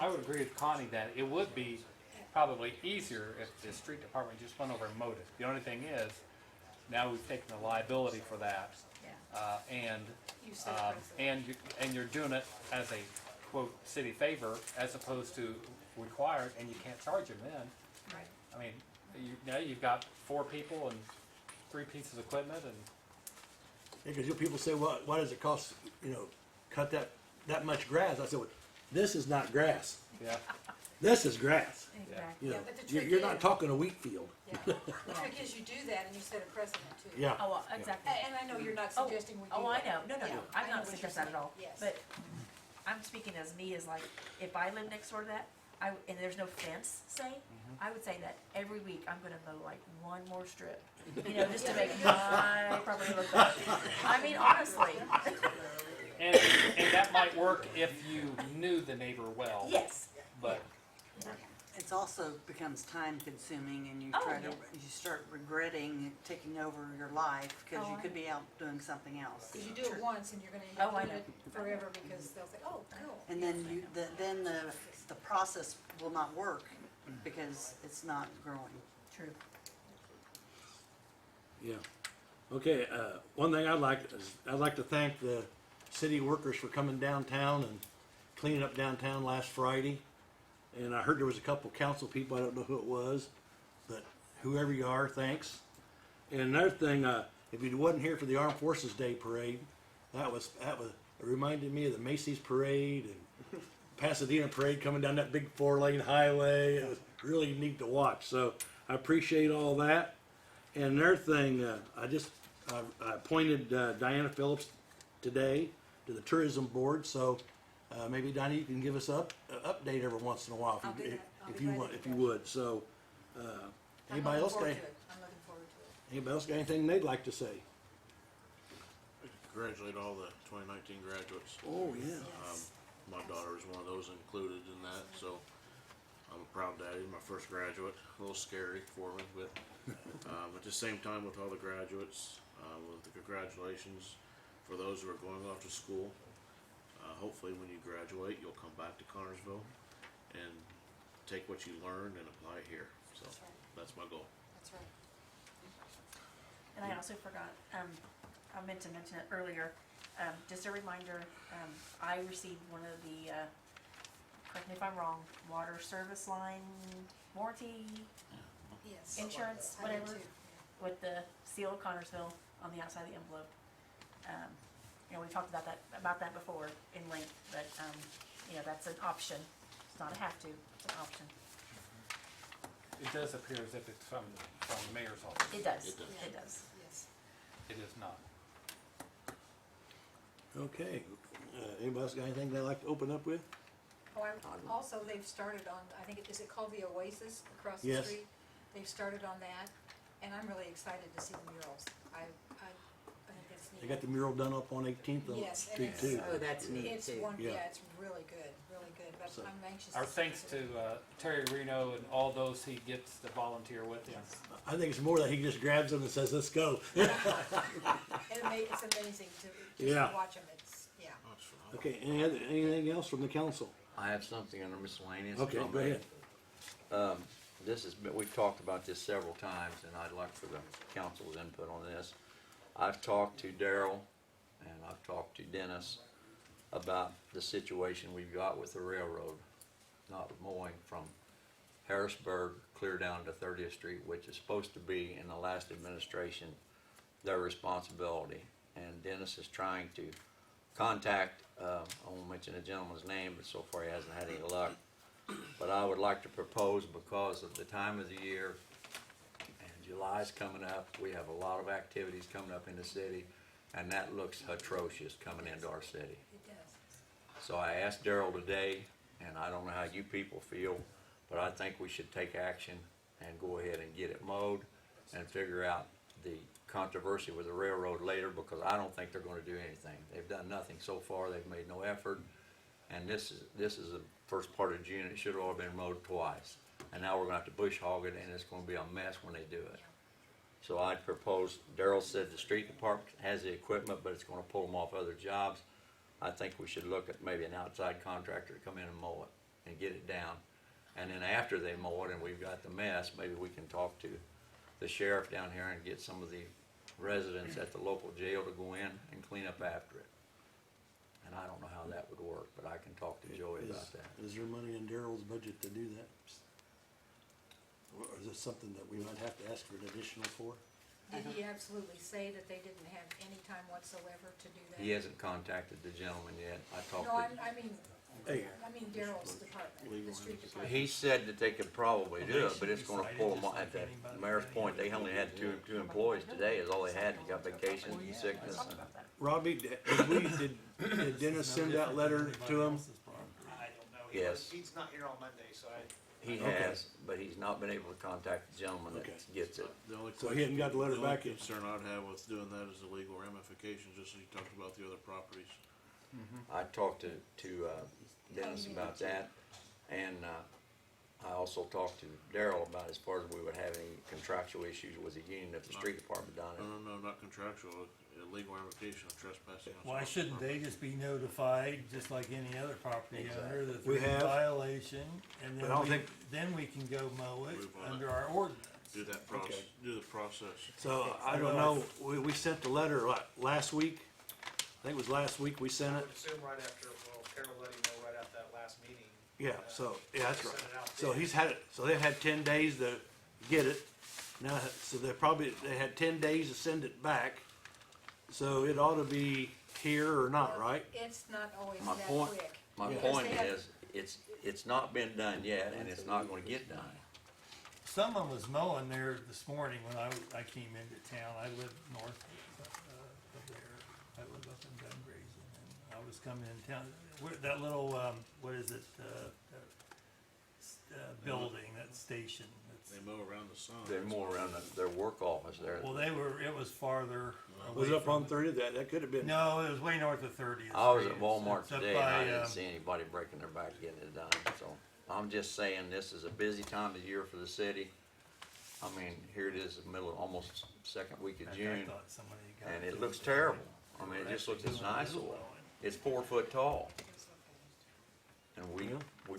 I would agree with Connie that it would be probably easier if the street department just went over and mowed it. The only thing is, now we've taken the liability for that. Yeah. And, You set a precedent. and you're doing it as a quote city favor as opposed to required, and you can't charge them then. Right. I mean, you've got 4 people and 3 pieces of equipment and, Because people say, well, why does it cost, cut that much grass? I said, well, this is not grass. yeah. This is grass. Exactly. Yeah, but the trick You're not is- talking a wheat field. Yeah, the trick is you do that and you set a precedent too. Yeah. Oh, well, exactly. And I know you're not Oh, suggesting we do oh, I that. know. No, Yeah, I'm I know not what suggesting you're that at all. saying, yes. But I'm speaking as me as like, if I live next door to that, and there's no fence, say, I would say that every week I'm gonna mow like one more strip, just to make my property look better. I mean, honestly, And that might work if you knew the neighbor well. yes. But, It's also becomes time consuming and you Oh, try to, yeah. you start regretting taking over your life because Oh, you I could be out doing something else. Because you do it once and you're gonna end Oh, I up doing know. it forever because they'll say, oh, cool. And then the process will not work because it's not growing. True. Yeah. Okay, one thing I'd like to thank the city workers for coming downtown and cleaning up downtown last Friday. And I heard there was a couple council people, I don't know who it was, but whoever you are, thanks. And another thing, if you wasn't here for the Armed Forces Day parade, that it reminded me of the Macy's parade and Pasadena parade coming down that big 4-lane highway. It was really neat to watch. So I appreciate all that. And another thing, I appointed Diana Phillips today to the tourism board. So maybe Diana, you can give us an update every once in a while I'll do that. I'll if be you glad want, to if do you that. would. So anybody else got I'm looking forward to it. anybody else got anything they'd like to say? Congratulate all the 2019 graduates. Oh yeah. My daughter is one of those included in that, so I'm a proud daddy, my first graduate, a little scary for me, but at the same time with all the graduates, with the congratulations for those who are going off to school. Hopefully when you graduate, you'll come back to Connersville and take what you learned and apply it here. So That's right. that's my goal. That's right. And I also forgot, I meant to mention it earlier, just a reminder, I received one of the, correct me if I'm wrong, water service line warranty, Yes. insurance, I did whatever, too. with the seal of Connersville on the outside of the envelope. You know, we talked about that before in length, but, you know, that's an option. It's not a have to, it's an option. It does appear as if it's from the mayor's office. It does, It does. it does. Yes. It is not. Okay, anybody else got anything they'd like to open up with? Oh, also, they've started on, I think, is it called the Oasis across the Yes. street? They've started on that, and I'm really excited to see the murals. I think it's neat. They got the mural done up on 18th on Yes, and Street it's, too. Oh, that's neat It's too. one, Yeah. yeah, it's really good, but So- I'm anxious. Our see thanks it. to Terry Reno and all those he gets to volunteer with him. I think it's more that he just grabs them and says, let's go. And it's amazing to Yeah. just watch them, it's, yeah. That's phenomenal. Okay, anything else from the council? I have something under miscellaneous. if Okay, I go may. ahead. This has been, we've talked about this several times, and I'd like for the council's input on this. I've talked to Daryl, and I've talked to Dennis about the situation we've got with the railroad, not mowing from Harrisburg clear down to 30th Street, which is supposed to be, in the last administration, their responsibility. And Dennis is trying to contact, I won't mention the gentleman's name, but so far he hasn't had any luck. But I would like to propose, because of the time of the year, and July's coming up, we have a lot of activities coming up in the city, and that looks atrocious coming into our city. It does. So I asked Daryl today, and I don't know how you people feel, but I think we should take action and go ahead and get it mowed and figure out the controversy with the railroad later, because I don't think they're gonna do anything. They've done nothing so far, they've made no effort, and this is the first part of June, it should have all been mowed twice. And now we're gonna have to bush hog it, and it's gonna be a mess when they do it. So I propose, Daryl said the street department has the equipment, but it's gonna pull them off other jobs. I think we should look at maybe an outside contractor to come in and mow it and get it down. And then after they mow it and we've got the mess, maybe we can talk to the sheriff down here and get some of the residents at the local jail to go in and clean up after it. And I don't know how that would work, but I can talk to Joey about that. Is there money in Daryl's budget to do that? Or is it something that we might have to ask for an additional for? Did he absolutely say that they didn't have any time whatsoever to do that? He hasn't contacted the gentleman yet. I talked No, to, I mean, Hey, Daryl's department, the street department. he said that they could probably do it, but it's gonna pull them, at the mayor's point, they only had two employees today, is all they had, and got vacation and sickness. and- Robbie, did Dennis send that letter to him? I don't know. Yes. He's not here on Monday, so He Okay. has, but he's not been able to contact the gentleman Okay. that gets it. The only So he hadn't got the letter only back yet? concern I'd have with doing that is the legal ramifications, just as you talked about the other properties. I talked to Dennis about that, and I also talked to Daryl about as far as we would have any contractual issues with the union if the street department done it. No, not contractual, legal ramification of trespassing. on Why someone's shouldn't property. they just be notified, just like any other property owner, that We they're in have. violation? And But I don't then think- then we can go mow it Move on under it. our ordinance. Do that process, Okay. do the process. So I don't know, we sent the letter last week. I think it was last week we I sent would it. assume right after, well, Carol let him know right after that last meeting. Yeah, so, yeah, that's Sent right. it out So then. he's had it, so they've had 10 days to get it. Now, so they had 10 days to send it back. So it ought to be here or not, right? It's not always My that point- quick. My because point they have- is, it's not been done yet, and it's not gonna get done. Someone was mowing there this morning when I came into town. I live north of there. I live up in Dungrazen, and I was coming in town. That little, what is it, building, that station. They mow around the sun. They're more around their work office there. Well, it was farther Was away it up on from 30th? That could have been. No, it was way north of 30th. I was Street. at Walmart It's up today, and I by, didn't see anybody breaking their back getting it done, so I'm just saying, this is a busy time of year for the city. I mean, here it is, the middle, almost second week of I June, thought somebody got and it looks terrible. I mean, it just looks, it's nice. It's 4 foot tall. And we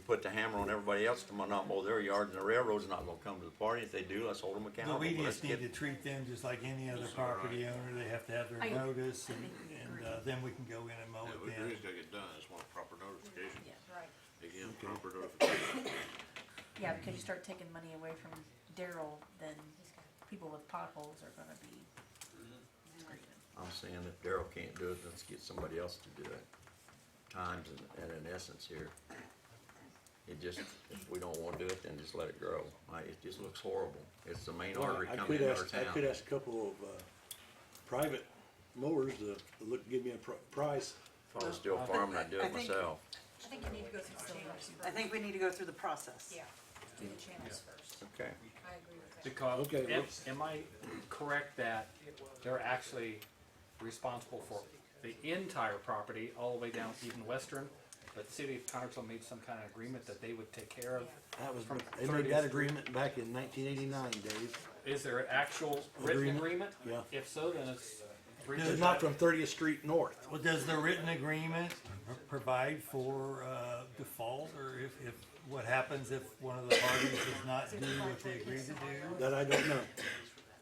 put the hammer on everybody else to not mow their yards, and the railroad's not gonna come to the party. If they do, let's hold them But accountable. we Let's just need get- to treat them just like any other property owner. They have to have their notice, and then we can go in and mow Yeah, it we then. just gotta get done, it's one proper notification. Right. Again, proper notification. Yeah, because you start taking money away from Daryl, then people with potholes are gonna be screaming. I'm saying if Daryl can't do it, let's get somebody else to do it. Times and in essence here. It just, if we don't wanna do it, then just let it grow. It just looks horrible. It's the main artery I coming could into our ask, I could town. ask a couple of, private mowers to give me a price. If I was still farming, I'd do I it think- myself. I think you need to go through the channels first. I think we need to go through the process. Yeah, do the channels first. Okay. I agree with that. Because, Okay, am I correct that they're actually responsible for the entire property, all the way down even Western? But the city of Connersville made some kind of agreement that they would take care of. That was, From they made 30th that Street. agreement back in 1989, Dave. Is there an actual written agreement? Yeah. If so, then it's. It's not from 30th Street North. Well, does the written agreement provide for default, or if what happens if one of the parties does not do what they agreed to do? That I don't know.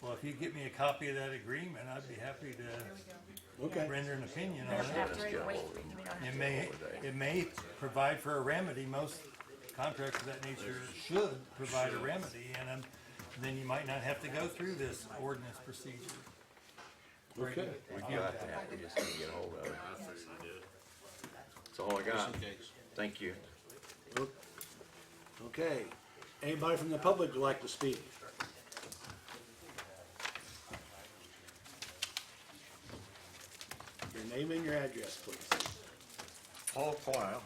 Well, if you get me a copy of that agreement, I'd be happy to Okay. render an opinion We on don't it. have to wait, we don't have to. It may provide for a remedy. Most contracts of that nature should provide a remedy, and then you might not have to go through this ordinance procedure. Okay. We got that, we just need to get hold of it. I figured we did. That's all I got. Just in case. Thank you. Okay. Anybody from the public would like to speak? Your name and your address, please. Paul Coyle,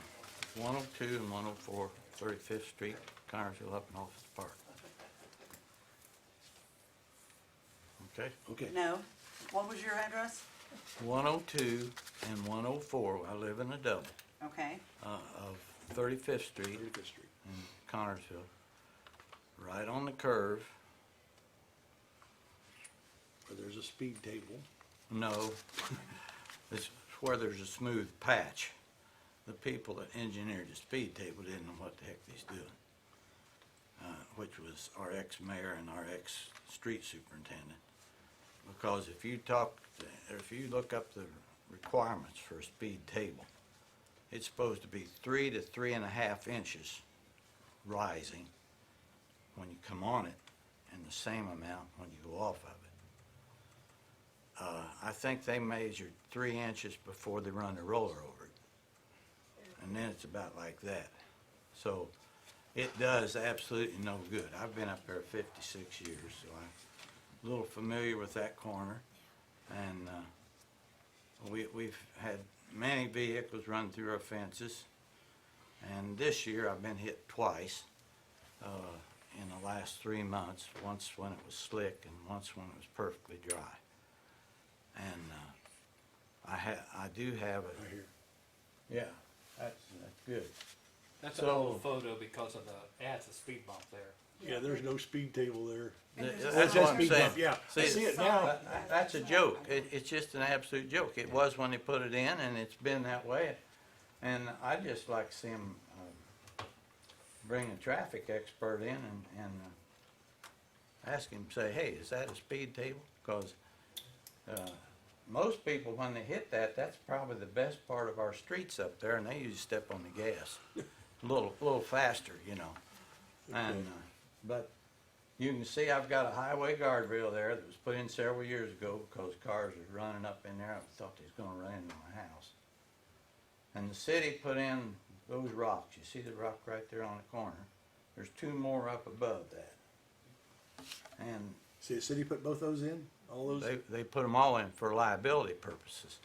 102 and 104 35th Street, Connersville, up in Office Park. Okay? Okay. No, what was your address? 102 and 104, I live in a double, Okay, of 35th Street 35th Street. in Connersville. Right on the curve, Where there's a speed table. no, it's where there's a smooth patch. The people that engineered the speed table didn't know what the heck they's doing, which was our ex-mayor and our ex-street superintendent. Because if you look up the requirements for a speed table, it's supposed to be 3 to 3.5 inches rising when you come on it, and the same amount when you go off of it. I think they measured 3 inches before they run the roller over it. And then it's about like that. So it does absolutely no good. I've been up there 56 years, so I'm a little familiar with that corner. And we've had many vehicles run through our fences. And this year I've been hit twice in the last 3 months, once when it was slick and once when it was perfectly dry. And I do have it. Right here. Yeah, that's good. That's So- an old photo because of the, it's a speed bump there. Yeah, there's no speed table there. That's that what I'm speed saying. bump, yeah. I see it now. That's a joke. It's just an absolute joke. It was when they put it in, and it's been that way. And I'd just like to see them bring a traffic expert in and ask him, say, hey, is that a speed table? Because most people, when they hit that, that's probably the best part of our streets up there, and they usually step on the gas a little faster, you know. And but you can see I've got a highway guardrail there that was put in several years ago because cars was running up in there. I thought they was going to run into my house. And the city put in those rocks. You see the rock right there on the corner? There's 2 more up above that. And See, the city put both those in? All those? they put them all in for liability purposes.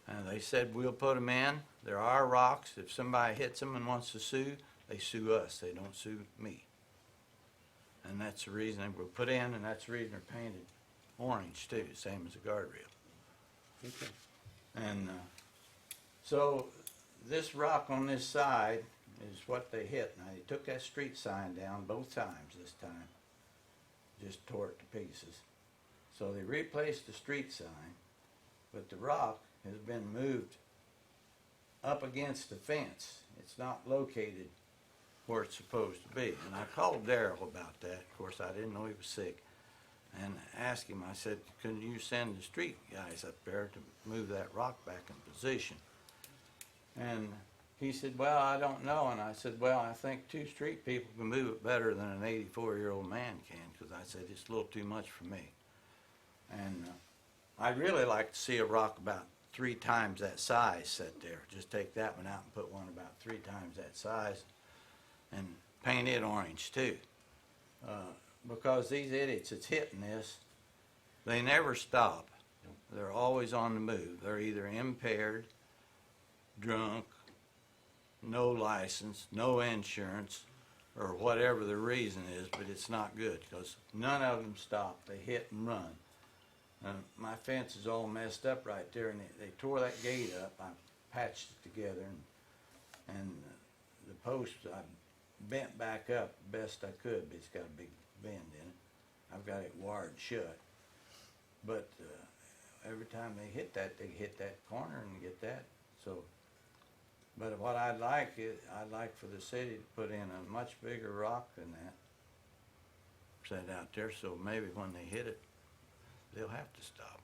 And they said, we'll put them in. They're our rocks. If somebody hits them and wants to sue, they sue us. They don't sue me. And that's the reason they were put in, and that's the reason they're painted orange too, same as the guardrail. Okay. And so this rock on this side is what they hit. Now, they took that street sign down both times this time, just tore it to pieces. So they replaced the street sign, but the rock has been moved up against the fence. It's not located where it's supposed to be. And I called Darrell about that. Of course, I didn't know he was sick. And asked him, I said, couldn't you send the street guys up there to move that rock back in position? And he said, well, I don't know. And I said, well, I think 2 street people can move it better than an 84-year-old man can, because I said, it's a little too much for me. And I'd really like to see a rock about 3 times that size set there. Just take that one out and put one about 3 times that size and paint it orange too. Because these idiots that's hitting this, they never stop. They're always on the move. They're either impaired, drunk, no license, no insurance, or whatever the reason is, but it's not good because none of them stop. They hit and run. My fence is all messed up right there, and they tore that gate up. I patched it together, and the post I bent back up the best I could, but it's got a big bend in it. I've got it wired shut. But every time they hit that corner and get that. So, but what I'd like for the city to put in a much bigger rock than that set out there, so maybe when they hit it, they'll have to stop.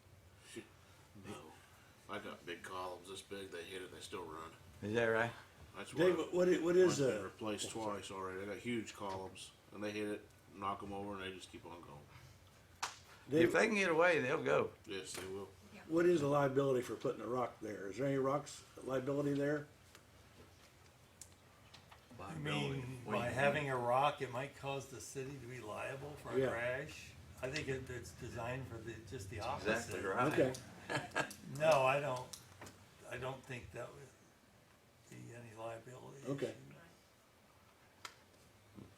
No. I got big columns this big, they hit it, they still run. Is that right? That's Dave, what is mine's been replaced twice already. I got huge columns, and they hit it, knock them over, and they just keep on going. If they can get away, they'll go. Yes, they will. What is the liability for putting a rock there? Is there any rocks liability there? I mean, by having a rock, it might cause the city to be liable for a Yeah. crash. I think it's designed for just the opposite. Exactly right. Okay. No, I don't think that would be any liability. Okay.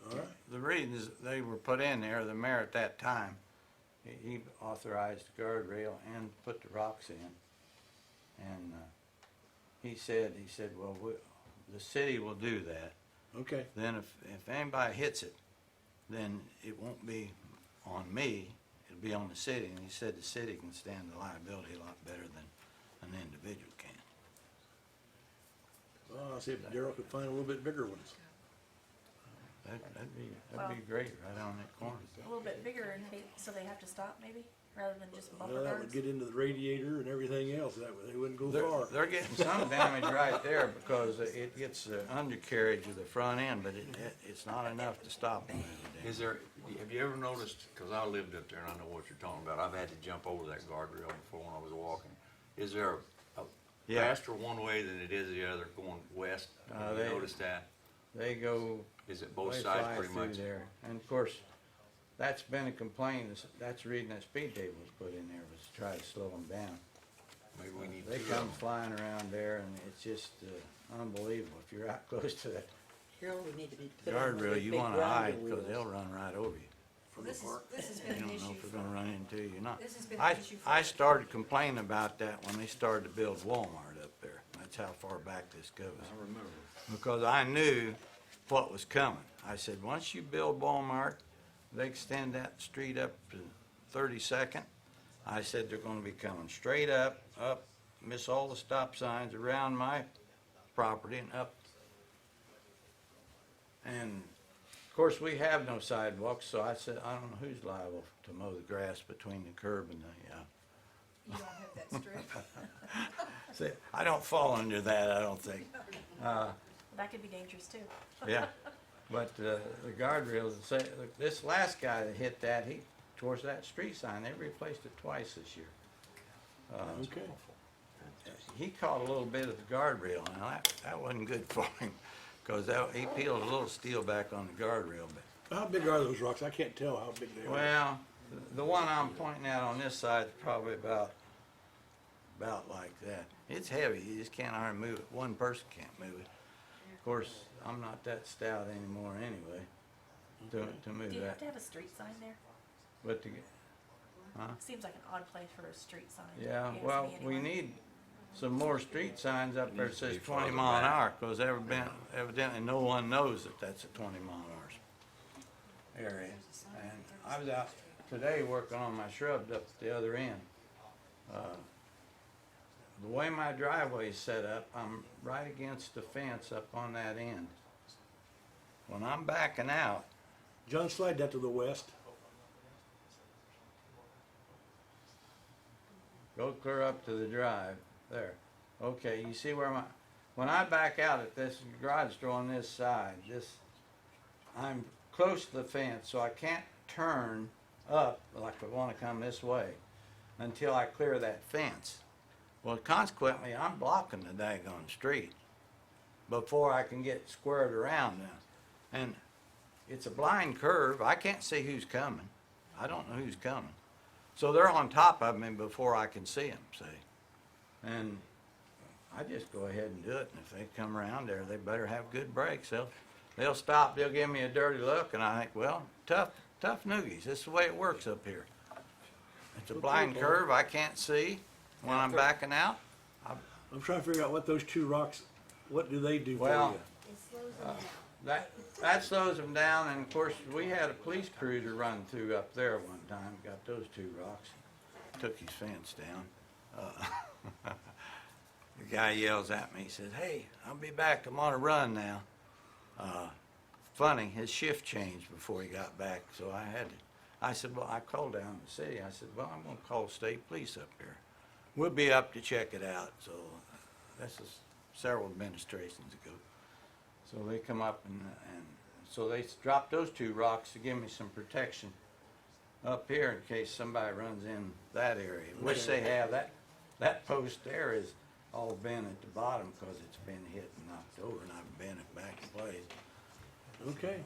All right. The reasons they were put in there, the mayor at that time, he authorized the guardrail and put the rocks in. And he said, well, the city will do that. Okay. Then if anybody hits it, then it won't be on me, it'll be on the city. And he said the city can stand the liability a lot better than an individual can. Well, I'll see if Darrell could find a little bit bigger ones. That'd be great right on that corner. A little bit bigger, and so they have to stop maybe, rather than just bumper Well, that guards. would get into the radiator and everything else. That way they wouldn't go far. They're getting some damage right there because it gets the undercarriage of the front end, but it's not enough to stop them. Is there, have you ever noticed, because I lived up there and I know what you're talking about, I've had to jump over that guardrail before when I was walking. Is there a Yeah. faster one way than it is the other going west? Have you They- noticed that? They go. Is it both they sides fly pretty through much? there. And of course, that's been a complaint. That's the reason that speed table was put in there, was to try to slow them down. Maybe we need They two of come them. flying around there, and it's just unbelievable. If you're out close to that Harold, we need to be putting one of guardrail, those you big want to grinder hide because wheels. they'll run right over you. Well, this has You been an don't know issue if they're for, going to run into you or not. this has been an issue for. I started complaining about that when they started to build Walmart up there. That's how far back this goes. I remember. Because I knew what was coming. I said, once you build Walmart, they extend that street up to 32nd. I said, they're gonna be coming straight up, miss all the stop signs around my property and up. And of course, we have no sidewalks, so I said, I don't know who's liable to mow the grass between the curb and the, You don't have that strip. see, I don't fall under that, I don't think. That could be dangerous too. Yeah, but the guardrails, this last guy that hit that, he tore that street sign, they replaced it twice this year. Okay. He caught a little bit of the guardrail, now that wasn't good for him, because he peeled a little steel back on the guardrail, but, How big are those rocks? I can't tell how big they are. well, the one I'm pointing out on this side is probably about like that. It's heavy, you just can't hardly move it, one person can't move it. Of course, I'm not that stout anymore anyway, to move Do you have that, to have a street sign there? but Seems like an odd place for a street sign. yeah, to be well, anywhere. we need some more street signs up there that says 20 mile an hour, cause evidently no one knows that that's a 20 mile an hour area. And I was out today working on my shrubs up at the other end. The way my driveway's set up, I'm right against the fence up on that end. When I'm backing out, John, slide that to the west. go clear up to the drive, there. Okay, you see where when I back out at this garage door on this side, I'm close to the fence, so I can't turn up like I wanna come this way until I clear that fence. Well, consequently, I'm blocking the daggone street before I can get squared around now. And it's a blind curve. I can't see who's coming. I don't know who's coming. So they're on top of me before I can see them, see? And I just go ahead and do it. And if they come around there, they better have good brakes. They'll stop. They'll give me a dirty look. And I think, well, tough noogies. This is the way it works up here. It's a blind curve. I can't see when I'm backing out. I'm trying to figure out what those two rocks, what do they do for Well, you? that slows them down, and of course, we had a police cruiser run through up there one time, got those two rocks, took his fence down. The guy yells at me, he says, "Hey, I'll be back, I'm on a run now." Funny, his shift changed before he got back, so I said, well, I called down to the city, I said, well, I'm gonna call state police up here. We'll be up to check it out, so this is several administrations ago. So they come up and so they dropped those two rocks to give me some protection up here in case somebody runs in that area. Which they have. That post there is all bent at the bottom because it's been hit and knocked over, and I've bent it back in place. Okay.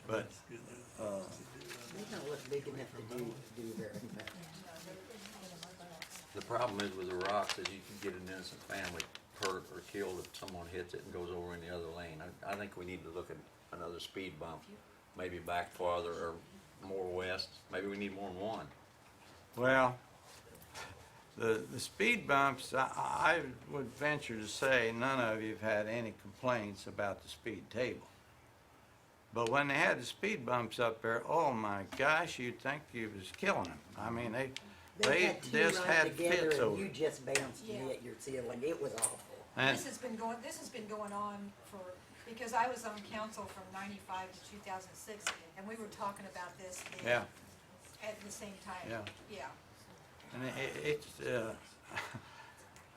But They don't look big enough to do very much. The problem is with the rocks is you can get an innocent family hurt or killed if someone hits it and goes over in the other lane. I think we need to look at another speed bump, maybe back farther or more west. Maybe we need more than one. well, the speed bumps, I would venture to say none of you have had any complaints about the speed table. But when they had the speed bumps up there, oh my gosh, you'd think you was killing them. I mean, they had two just right had together fits and over. you just bounced me at your ceiling. It was awful. And This has been going on for, because I was on council from 95 to 2006, and we were talking about this then yeah, at the same time. Yeah. Yeah. and it's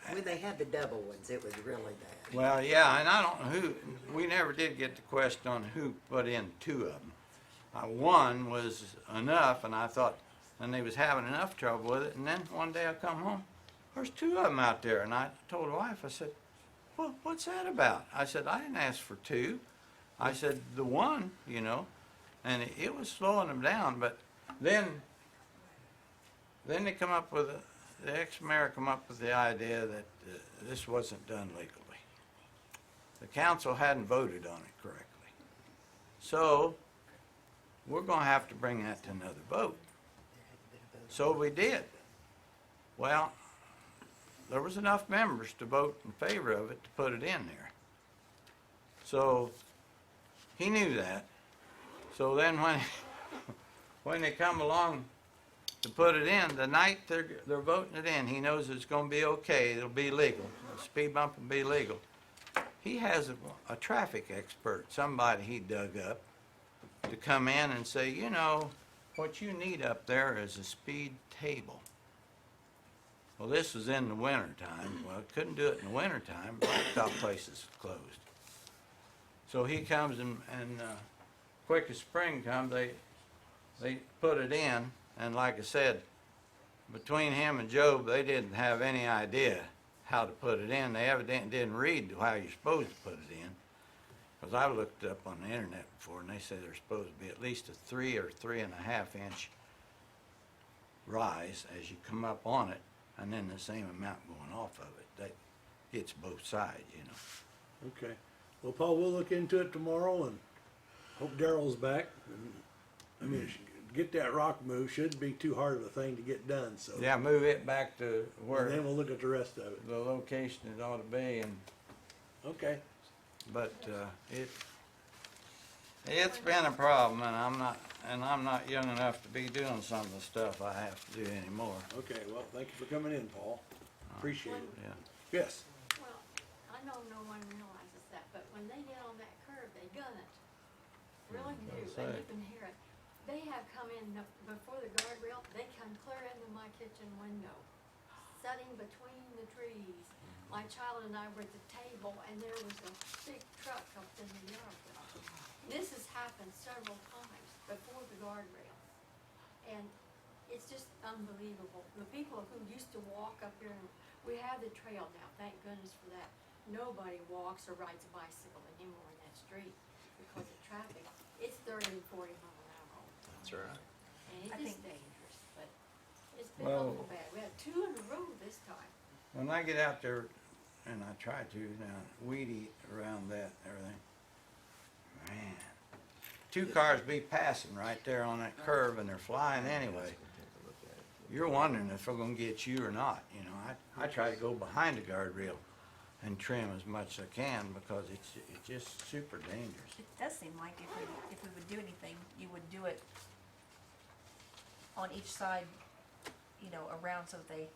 When they had the double ones, it was really bad. well, yeah, and I don't know who. We never did get the question on who put in two of them. One was enough, and I thought, and they was having enough trouble with it. And then one day I come home, there's two of them out there, and I told the wife, I said, well, what's that about? I said, I didn't ask for two. I said, the one, you know, and it was slowing them down. But then they come up with, the ex-mayor come up with the idea that this wasn't done legally. The council hadn't voted on it correctly. So we're gonna have to bring that to another vote. So we did. Well, there was enough members to vote in favor of it to put it in there. So he knew that. So then when they come along to put it in, the night they're voting it in, he knows it's gonna be okay, it'll be legal, the speed bump will be legal. He has a traffic expert, somebody he dug up, to come in and say, you know, what you need up there is a speed table. Well, this was in the winter time. Well, couldn't do it in the winter time. Blacktop places closed. So he comes and quick as spring comes, they put it in, and like I said, between him and Job, they didn't have any idea how to put it in. They evidently didn't read how you're supposed to put it in. Because I looked up on the internet before, and they say there's supposed to be at least a 3 or 3.5 inch rise as you come up on it, and then the same amount going off of it. That hits both sides, you know. Okay. Well, Paul, we'll look into it tomorrow and hope Daryl's back. And, I mean, get that rock moved. Shouldn't be too hard of a thing to get done, so. Yeah, move it back to And where then we'll look at the rest of it. the location it ought to be, and, Okay. but, it's been a problem, and I'm not young enough to be doing some of the stuff I have to do anymore. Okay, well, thank you for coming in, Paul. Appreciate it. Yeah. Yes. Well, I know no one realizes that, but when they get on that curve, they gun it. Really do, That's and right. you can hear it. They have come in before the guardrail, they come clear into my kitchen window, sitting between the trees. My child and I were at the table, and there was a big truck up in the yard. This has happened several times before the guardrail. And it's just unbelievable. The people who used to walk up here, and we have the trail now, thank goodness for that. Nobody walks or rides a bicycle anymore in that street because of traffic. It's 30 and 40 mile an hour all the time. That's right. And it is dangerous, but it's been Well- awful bad. We had 2 in a row this time. When I get out there, and I try to now, weed eat around that and everything, man, 2 cars be passing right there on that curve, and they're flying anyway. You're wondering if they're gonna get you or not, you know. I try to go behind the guardrail and trim as much as I can, because it's just super dangerous. It does seem like if we would do anything, you would do it on each side, you know, around so that they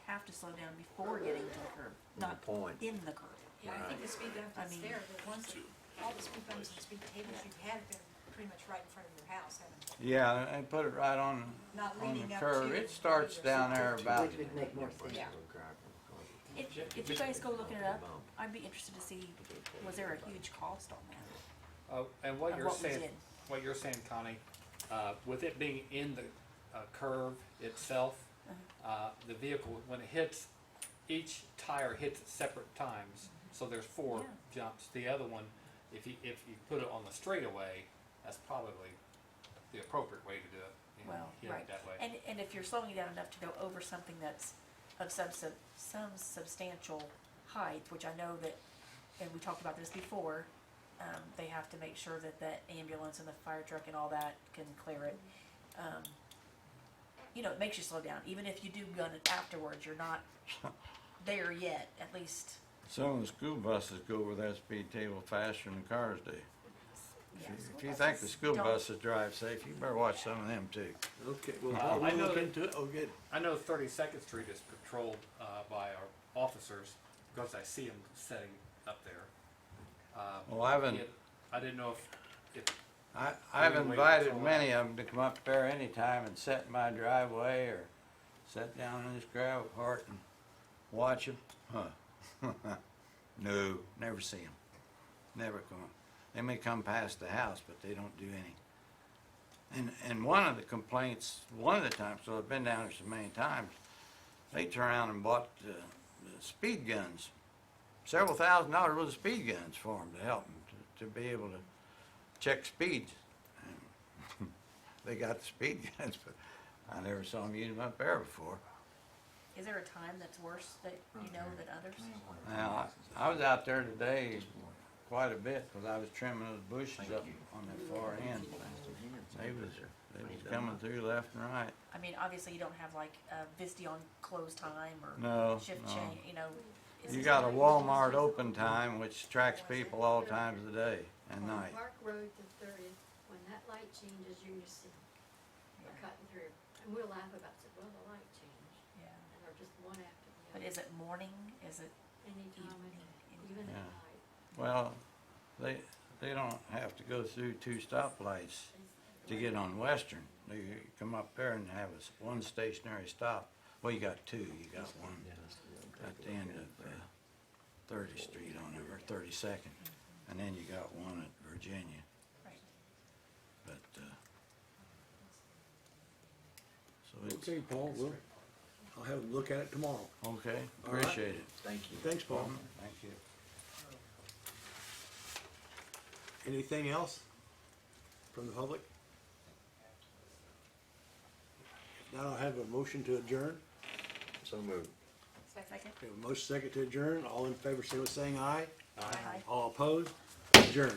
have to slow down before getting to the curb, not point. in the curb. Yeah, I think the speed bump I that's mean- there, the ones that, all the speed bumps and speed tables you've had have been pretty much right in front of your house, haven't they? Yeah, and put it right on the Leading up curve. to It starts down there about, Which would make more sense. Yeah. If you guys go looking it up, I'd be interested to see, was there a huge cost on that? And what Of you're what was saying, in. what you're saying, Connie, with it being in the curve itself, the vehicle, when it hits, each tire hits at separate times, so there's 4 Yeah. jumps. The other one, if you put it on the straightaway, that's probably the appropriate way to do it. You know, Well, hit it right. that way. And if you're slowing it down enough to go over something that's of some substantial height, which I know that, and we talked about this before, they have to make sure that that ambulance and the fire truck and all that can clear it. You know, it makes you slow down. Even if you do gun it afterwards, you're not there yet, at least. some of the school buses go over that speed table faster than the cars do. Yeah, If you think the school don't- buses drive safe, you better watch some of them too. Okay, well, I we'll know look that- into it. Oh, good. I know 32nd Street is patrolled by our officers because I see them setting up there. Well, I haven't- I didn't know if I've Anyway, invited that's all many of them to come up there anytime and sit in my driveway or sit down in this gravel cart and watch them. Huh. No, never see them. Never come. They may come past the house, but they don't do any. And one of the complaints, one of the times, so I've been down there so many times, they turn around and bought the speed guns, several $1,000s worth of speed guns for them to help them to be able to check speeds. And they got the speed guns, but I never saw them use them up there before. Is there a time that's worse that you know than others? Now, I was out there today quite a bit because I was trimming those bushes up on the far end. They was coming through left and right. I mean, obviously you don't have like Visteon close time or No, shift no. change, you know. is You it- got a Walmart open time, which tracks people all times of the day and night. Park Road to 30th, when that light changes, you just see they're cutting through. And we'll laugh about it, well, the light changed, Yeah. and they're just one after the But other. is it morning? Is it Anytime, even at Yeah. night. Well, they don't have to go through 2 stoplights to get on Western. They come up there and have one stationary stop. Well, you got 2. You got one at the end of 30th Street on there, or 32nd, and then you got one at Virginia. right? But so it's Okay, Paul, I'll have them look at it tomorrow. okay. All right. Appreciate it. Thank you. Thanks, Paul. Thank you. Anything else from the public? Now I'll have a motion to adjourn. So moved. Second? We have a motion second to adjourn. All in favor, say by saying aye. Aye. All opposed? Adjourned.